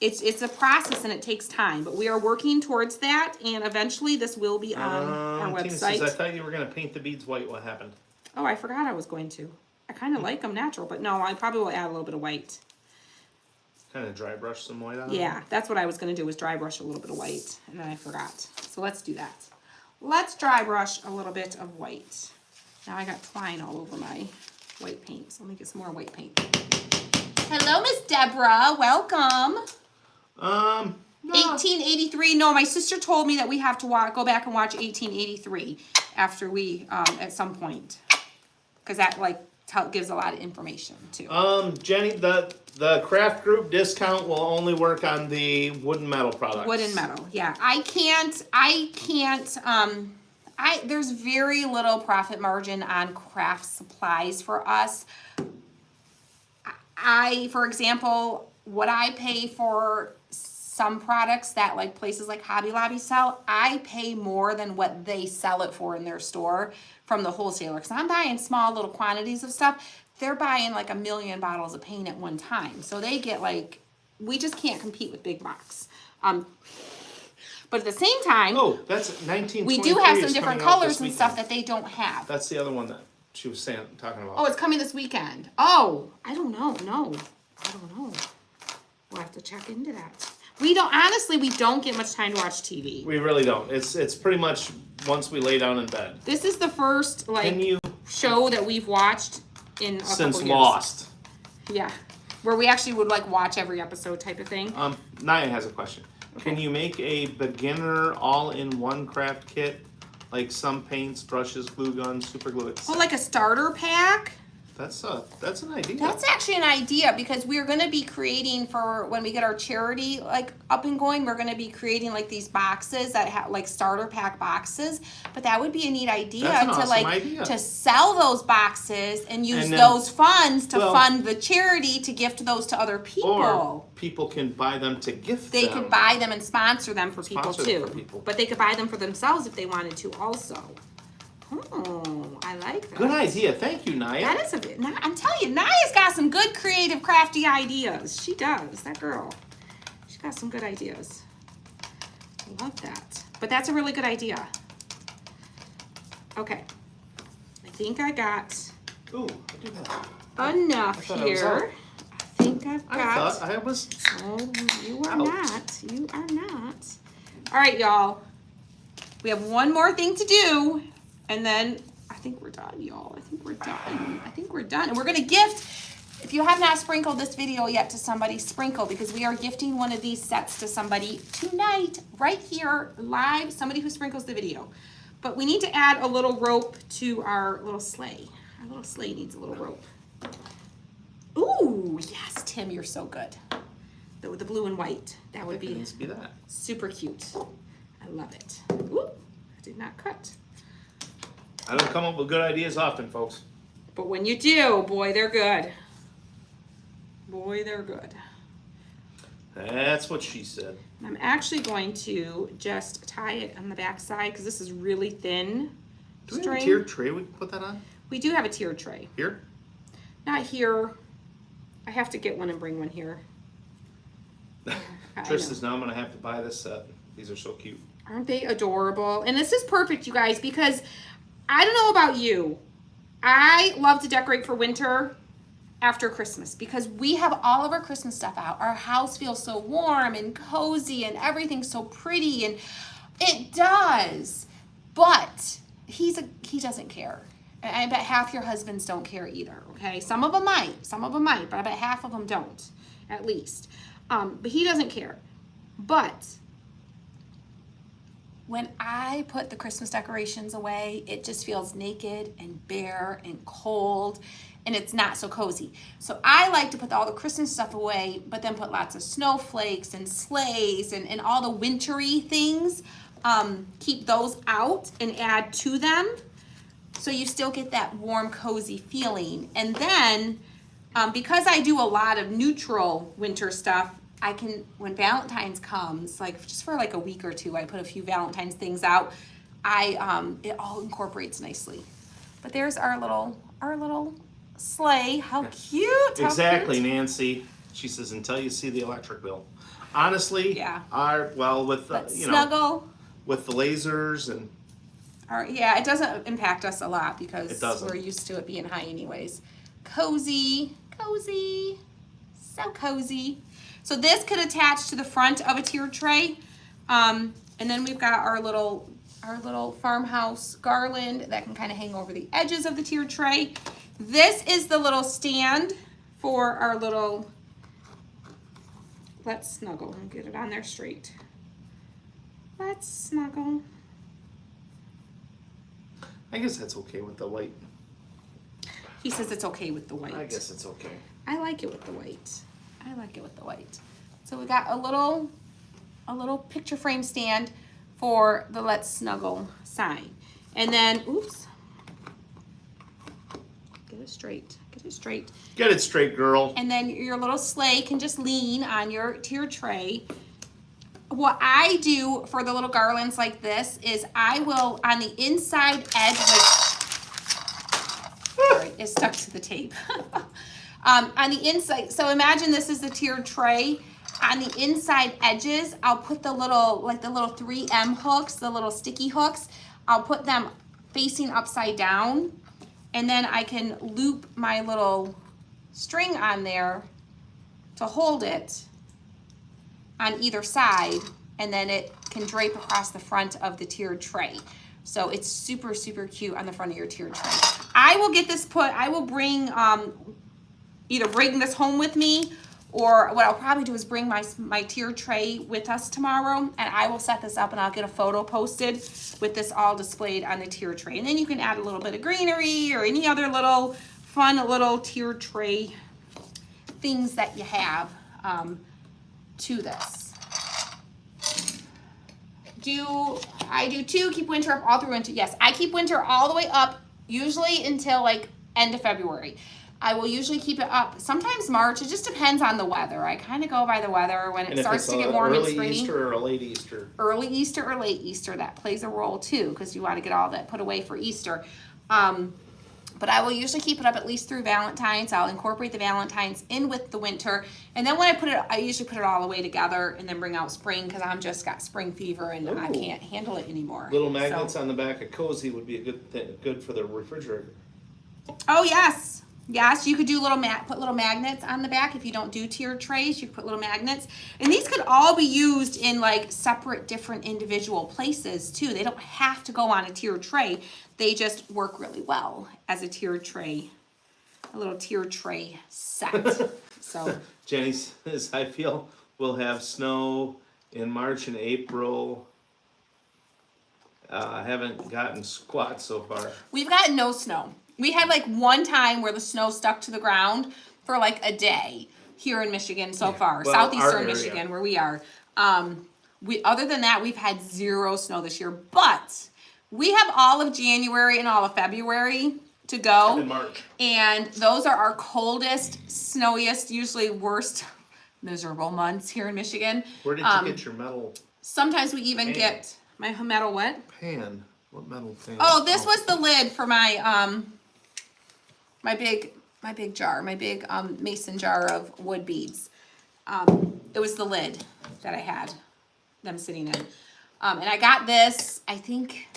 It's a process and it takes time, but we are working towards that, and eventually this will be on our Tina website. says, I thought you were going to paint the beads white. What happened? Oh, I forgot I was going to. I kind of like them natural, but no, I probably will add a little bit of white. Kind of dry brush some white on it? Yeah, that's what I was going to do, was dry brush a little bit of white, and then I forgot. So let's do that. Let's dry brush a little bit of white. Now I got twine all over my white paint, so let me get some more white paint. Hello, Miss Deborah. Welcome. No. 1883. No, my sister told me that we have to go back and watch 1883 after we, at some point. Because that, like, gives a lot of information, too. Jenny, the craft group discount will only work on the wood and metal products. Wood and metal, yeah. There's very little profit margin on craft supplies for us. For example, what I pay for some products that like places like Hobby Lobby sell, I pay more than what they sell it for in their store from the wholesaler. Because I'm buying small little quantities of stuff. They're buying like 1 million bottles of paint at one time. So they get like, we just can't compete with big box. But at the same time, Oh, that's 1923. we do have some is different coming out colors this and stuff weekend. that they don't have. That's the other one that she was talking about. Oh, it's coming this weekend. Oh, I don't know. No, I don't know. We'll have to check into that. We don't get much time to watch TV. We really don't. It's pretty much once we lay down in bed. This is the first Can you show that we've watched in a since couple years. Lost? Yeah, where we actually would like watch every episode type of thing. Naya has a question. Can you make a beginner all-in-one craft kit, like some paints, brushes, glue guns, super glue, etc.? Oh, like a starter pack. That's an idea. That's actually an idea because we're going to be creating for when we get our charity like up and going, we're going to be creating like these boxes that have like starter pack boxes. But that would be a neat idea That's an to awesome like idea. to sell those boxes and use And then- those funds to well- fund the charity to gift those to other people. Or people can buy them to gift They them. could buy them and sponsor them for people Sponsor them too. for people. But they could buy them for themselves if they wanted to also. Oh, I like that. Good idea. Thank you, Naya. That is a bit. I'm telling you, Naya's got some good creative, crafty ideas. She does. That girl. She's got some good ideas. I love that. But that's a really good idea. Okay. I think I got Ooh, I do have. enough thought I was here. out. I think I've got. I thought I was. Oh, you are Out. not. You are not. All right, y'all. We have one more thing to do, and then I think we're done, y'all. I think we're done. I think we're done. And we're going to gift, if you have not sprinkled this video yet to somebody, sprinkle, because we are gifting one of these sets to somebody tonight, right here, live, somebody who sprinkles the video. But we need to add a little rope to our little sleigh. Our little sleigh needs a little rope. Ooh, yes, Tim, you're so good. The blue and white. That would It be needs to be that. super cute. I love it. Ooh, I did not cut. I don't come up with good ideas often, folks. But when you do, boy, they're good. Boy, they're good. That's what she said. I'm actually going to just tie it on the back side because this is really thin Do we have a string. tiered tray we can put that on? We do have a tiered tray. Here? Not here. I have to get one and bring one here. I Trish know. says, now I'm going to have to buy this set. These are so cute. Aren't they adorable? And this is perfect, you guys, because I don't know about you. I love to decorate for winter after Christmas because we have all of our Christmas stuff out. Our house feels so warm and cozy and everything's so pretty, and it does. But he doesn't care. And I bet half your husbands don't care either, okay? Some of them might, but I bet half of them don't, at least. But he doesn't care. But when I put the Christmas decorations away, it just feels naked and bare and cold, and it's not so cozy. So I like to put all the Christmas stuff away, but then put lots of snowflakes and sleighs and all the wintry things, keep those out and add to them. So you still get that warm, cozy feeling. And then, because I do a lot of neutral winter stuff, I can, when Valentine's comes, like just for like a week or two, I put a few Valentine's things out. It all incorporates nicely. But there's our little sleigh. How cute! How Exactly, cute. Nancy. She says, until you see the electric bill. Honestly, Yeah. with the, But snuggle. with the lasers and Yeah, it doesn't impact us a lot It because doesn't. we're used to it being high anyways. Cozy, cozy, so cozy. So this could attach to the front of a tiered tray. And then we've got our little farmhouse garland that can kind of hang over the edges of the tiered tray. This is the little stand for our little, let's snuggle and get it on there straight. Let's snuggle. I guess that's okay with the white. He says it's okay with the white. I guess it's okay. I like it with the white. I like it with the white. So we got a little picture frame stand for the Let's Snuggle sign. And then, oops. Get it straight. Get it straight. Get it straight, girl. And then your little sleigh can just lean on your tiered tray. what I do for the little garlands like this is I will, on the inside edge, sorry, it's stuck to the tape. On the inside, so imagine this is the tiered tray. On the inside edges, I'll put the little 3M hooks, the little sticky hooks. I'll put them facing upside down, and then I can loop my little string on there to hold it on either side, and then it can drape across the front of the tiered tray. So it's super, super cute on the front of your tiered tray. I will get this I will bring, either bring this home with me, or what I'll probably do is bring my tiered tray with us tomorrow, and I will set this up and I'll get a photo posted with this all displayed on the tiered tray. And then you can add a little bit of greenery or any other little fun little tiered tray things that you have to this. I do too, keep winter up all through winter. Yes, I keep winter all the way up, usually until like end of February. I will usually keep it up, sometimes March. It just depends on the weather. I kind of go by the weather when it starts to get warm and springy. Early Easter or a late Easter? Early Easter or late Easter, that plays a role too, because you want to get all that put away for Easter. But I will usually keep it up at least through Valentine's. I'll incorporate the Valentine's in with the winter. And then when I usually put it all the way together and then bring out spring, because I'm just got spring fever and I can't handle it anymore. Little magnets on the back of Cozy would be a good for the refrigerator. Oh yes. Yes, you could do put little magnets on the back. If you don't do tiered trays, you could put little magnets. And these could all be used in like separate different individual places too. They don't have to go on a tiered tray. They just work really well as a tiered tray, a little tiered tray set. So Jenny says, I feel we'll have snow in March and April. I haven't gotten squat so far. We've got no snow. We had like one time where the snow stuck to the ground for like a day here in Michigan so far, well, southeastern Michigan where we are. Other than that, we've had zero snow this year, but we have all of January and all of February to go. In March. And those are our coldest, snowiest, usually worst, miserable months here in Michigan. Where did you get your metal Sometimes we even pan? Get my metal what? Pan. What metal pan? Oh, this was the lid for my my big jar, my big mason jar of wood beads. It was the lid that I had them sitting in. And I got this, I think,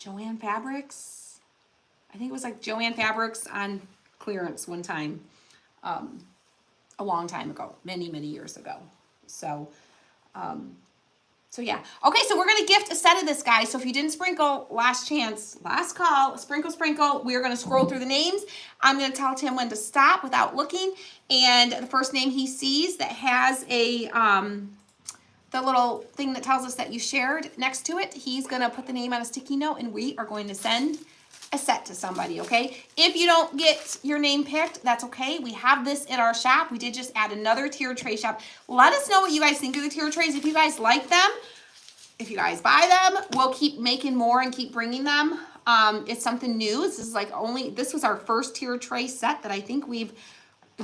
Joann Fabrics. I think it was like Joann Fabrics on clearance one time, a long time ago, many, many years ago. So yeah. Okay, so we're going to gift a set of this, guys. So if you didn't sprinkle, last chance, last call, sprinkle. We're going to scroll through the names. I'm going to tell Tim when to stop without looking. And the first name he sees that has a the little thing that tells us that you shared next to it, he's going to put the name on a sticky note, and we are going to send a set to somebody, okay? If you don't get your name picked, that's okay. We have this in our shop. We did just add another tiered tray shop. Let us know what you guys think of the tiered trays. If you guys like them, if you guys buy them, we'll keep making more and keep bringing them. It's something new. This was our first tiered tray set that I think we've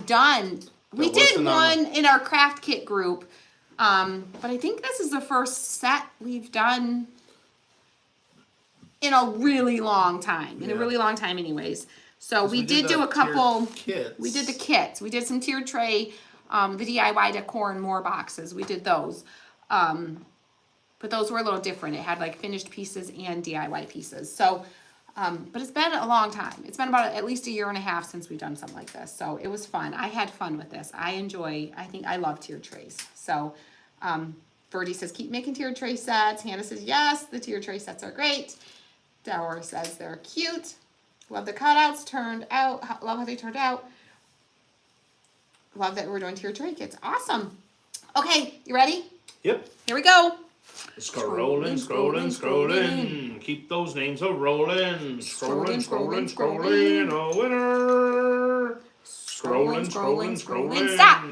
done. We did one in our craft kit group, but I think this is the first set we've done in a really long time. In a really long time anyways. So we did do a couple kits. We did the kits. We did some tiered tray, the DIY decor and more boxes. We did those. But those were a little different. It had like finished pieces and DIY pieces. So but it's been a long time. It's been about at least a year and a half since we've done something like this. So it was fun. I had fun with this. I love tiered trays. So Verdi says, keep making tiered tray sets. Hannah says, yes, the tiered tray sets are great. Dower says they're cute. Love the cutouts turned out. Love how they turned out. Love that we're doing tiered tray kits. Awesome. Okay, you ready? Yep. Here we go. Scrolling. Keep those names a rolling. Scrolling. A winner. Scrolling. Stop.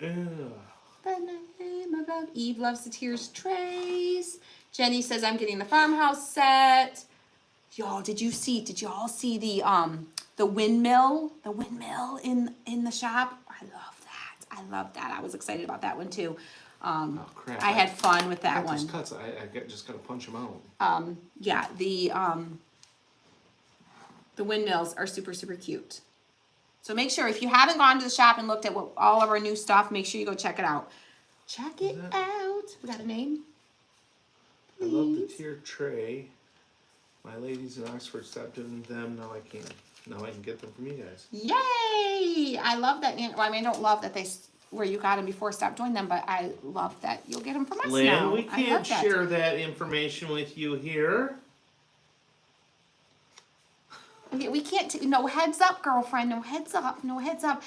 Yeah. The name of love. Eve loves the tiered trays. Jenny says, I'm getting the farmhouse set. Y'all, did y'all see the windmill in the shop? I love that. I was excited about that one too. Oh crap! I had fun with that got those one. cuts. Just gotta punch them out. Yeah, the windmills are super, super cute. So make sure, if you haven't gone to the shop and looked at all of our new stuff, make sure you go check it out. Check it out. We got a name? I love the tiered tray. My ladies in Oxford stopped doing them. Now I can. Now I can get them from you guys. Yay! I love that. Well, I mean, I don't love that where you got them before stopped doing them, but I love that you'll get them from us Lynn, now. we I can't love that. share that information with you here. We can't, no heads up, girlfriend, no heads up, no heads up.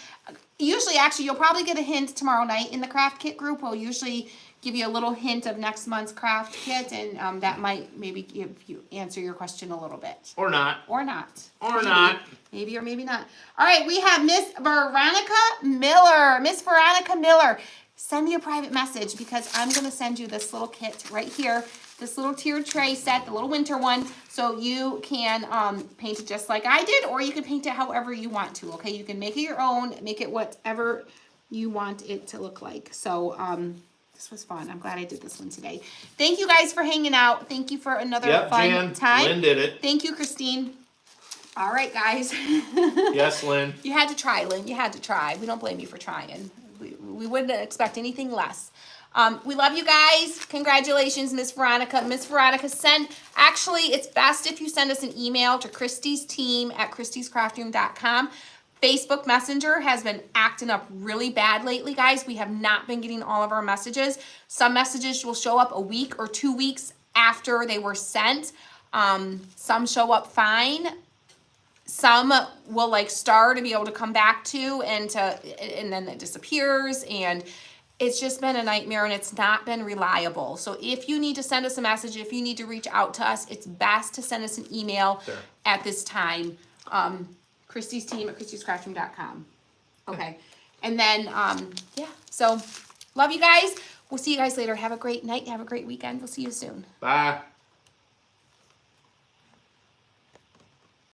Usually, actually, you'll probably get a hint tomorrow night in the craft kit group. We'll usually give you a little hint of next month's craft kit, and that might maybe answer your question a little bit. Or not. Or not. Or Maybe. not. Maybe or maybe not. All right, we have Miss Veronica Miller. Miss Veronica Miller, send me a private message because I'm going to send you this little kit right here. This little tiered tray set, the little winter one, so you can paint it just like I did, or you can paint it however you want to, okay? You can make it your own, make it whatever you want it to look like. So this was fun. I'm glad I did this one today. Thank you guys for hanging out. Thank you for another fun Jan, time. Lynn did it. Thank you, Christine. All right, guys. Yes, Lynn. You had to try, Lynn. You had to try. We don't blame you for trying. We wouldn't expect anything less. We love you guys. Congratulations, Miss Veronica. Miss Veronica, actually, it's best if you send us an email to Christy's team at christyscraftroom.com. Facebook Messenger has been acting up really bad lately, guys. We have not been getting all of our messages. Some messages will show up a week or 2 weeks after they were sent. Some show up fine. Some will like star to be able to come back to, and then it disappears, and it's just been a nightmare, and it's not been reliable. So if you need to send us a message, if you need to reach out to us, it's best to send us an email at this time. Christy's team at christyscraftroom.com. Okay. And then, yeah. So love you guys. We'll see you guys later. Have a great night. Have a great weekend. We'll see you soon. Bye.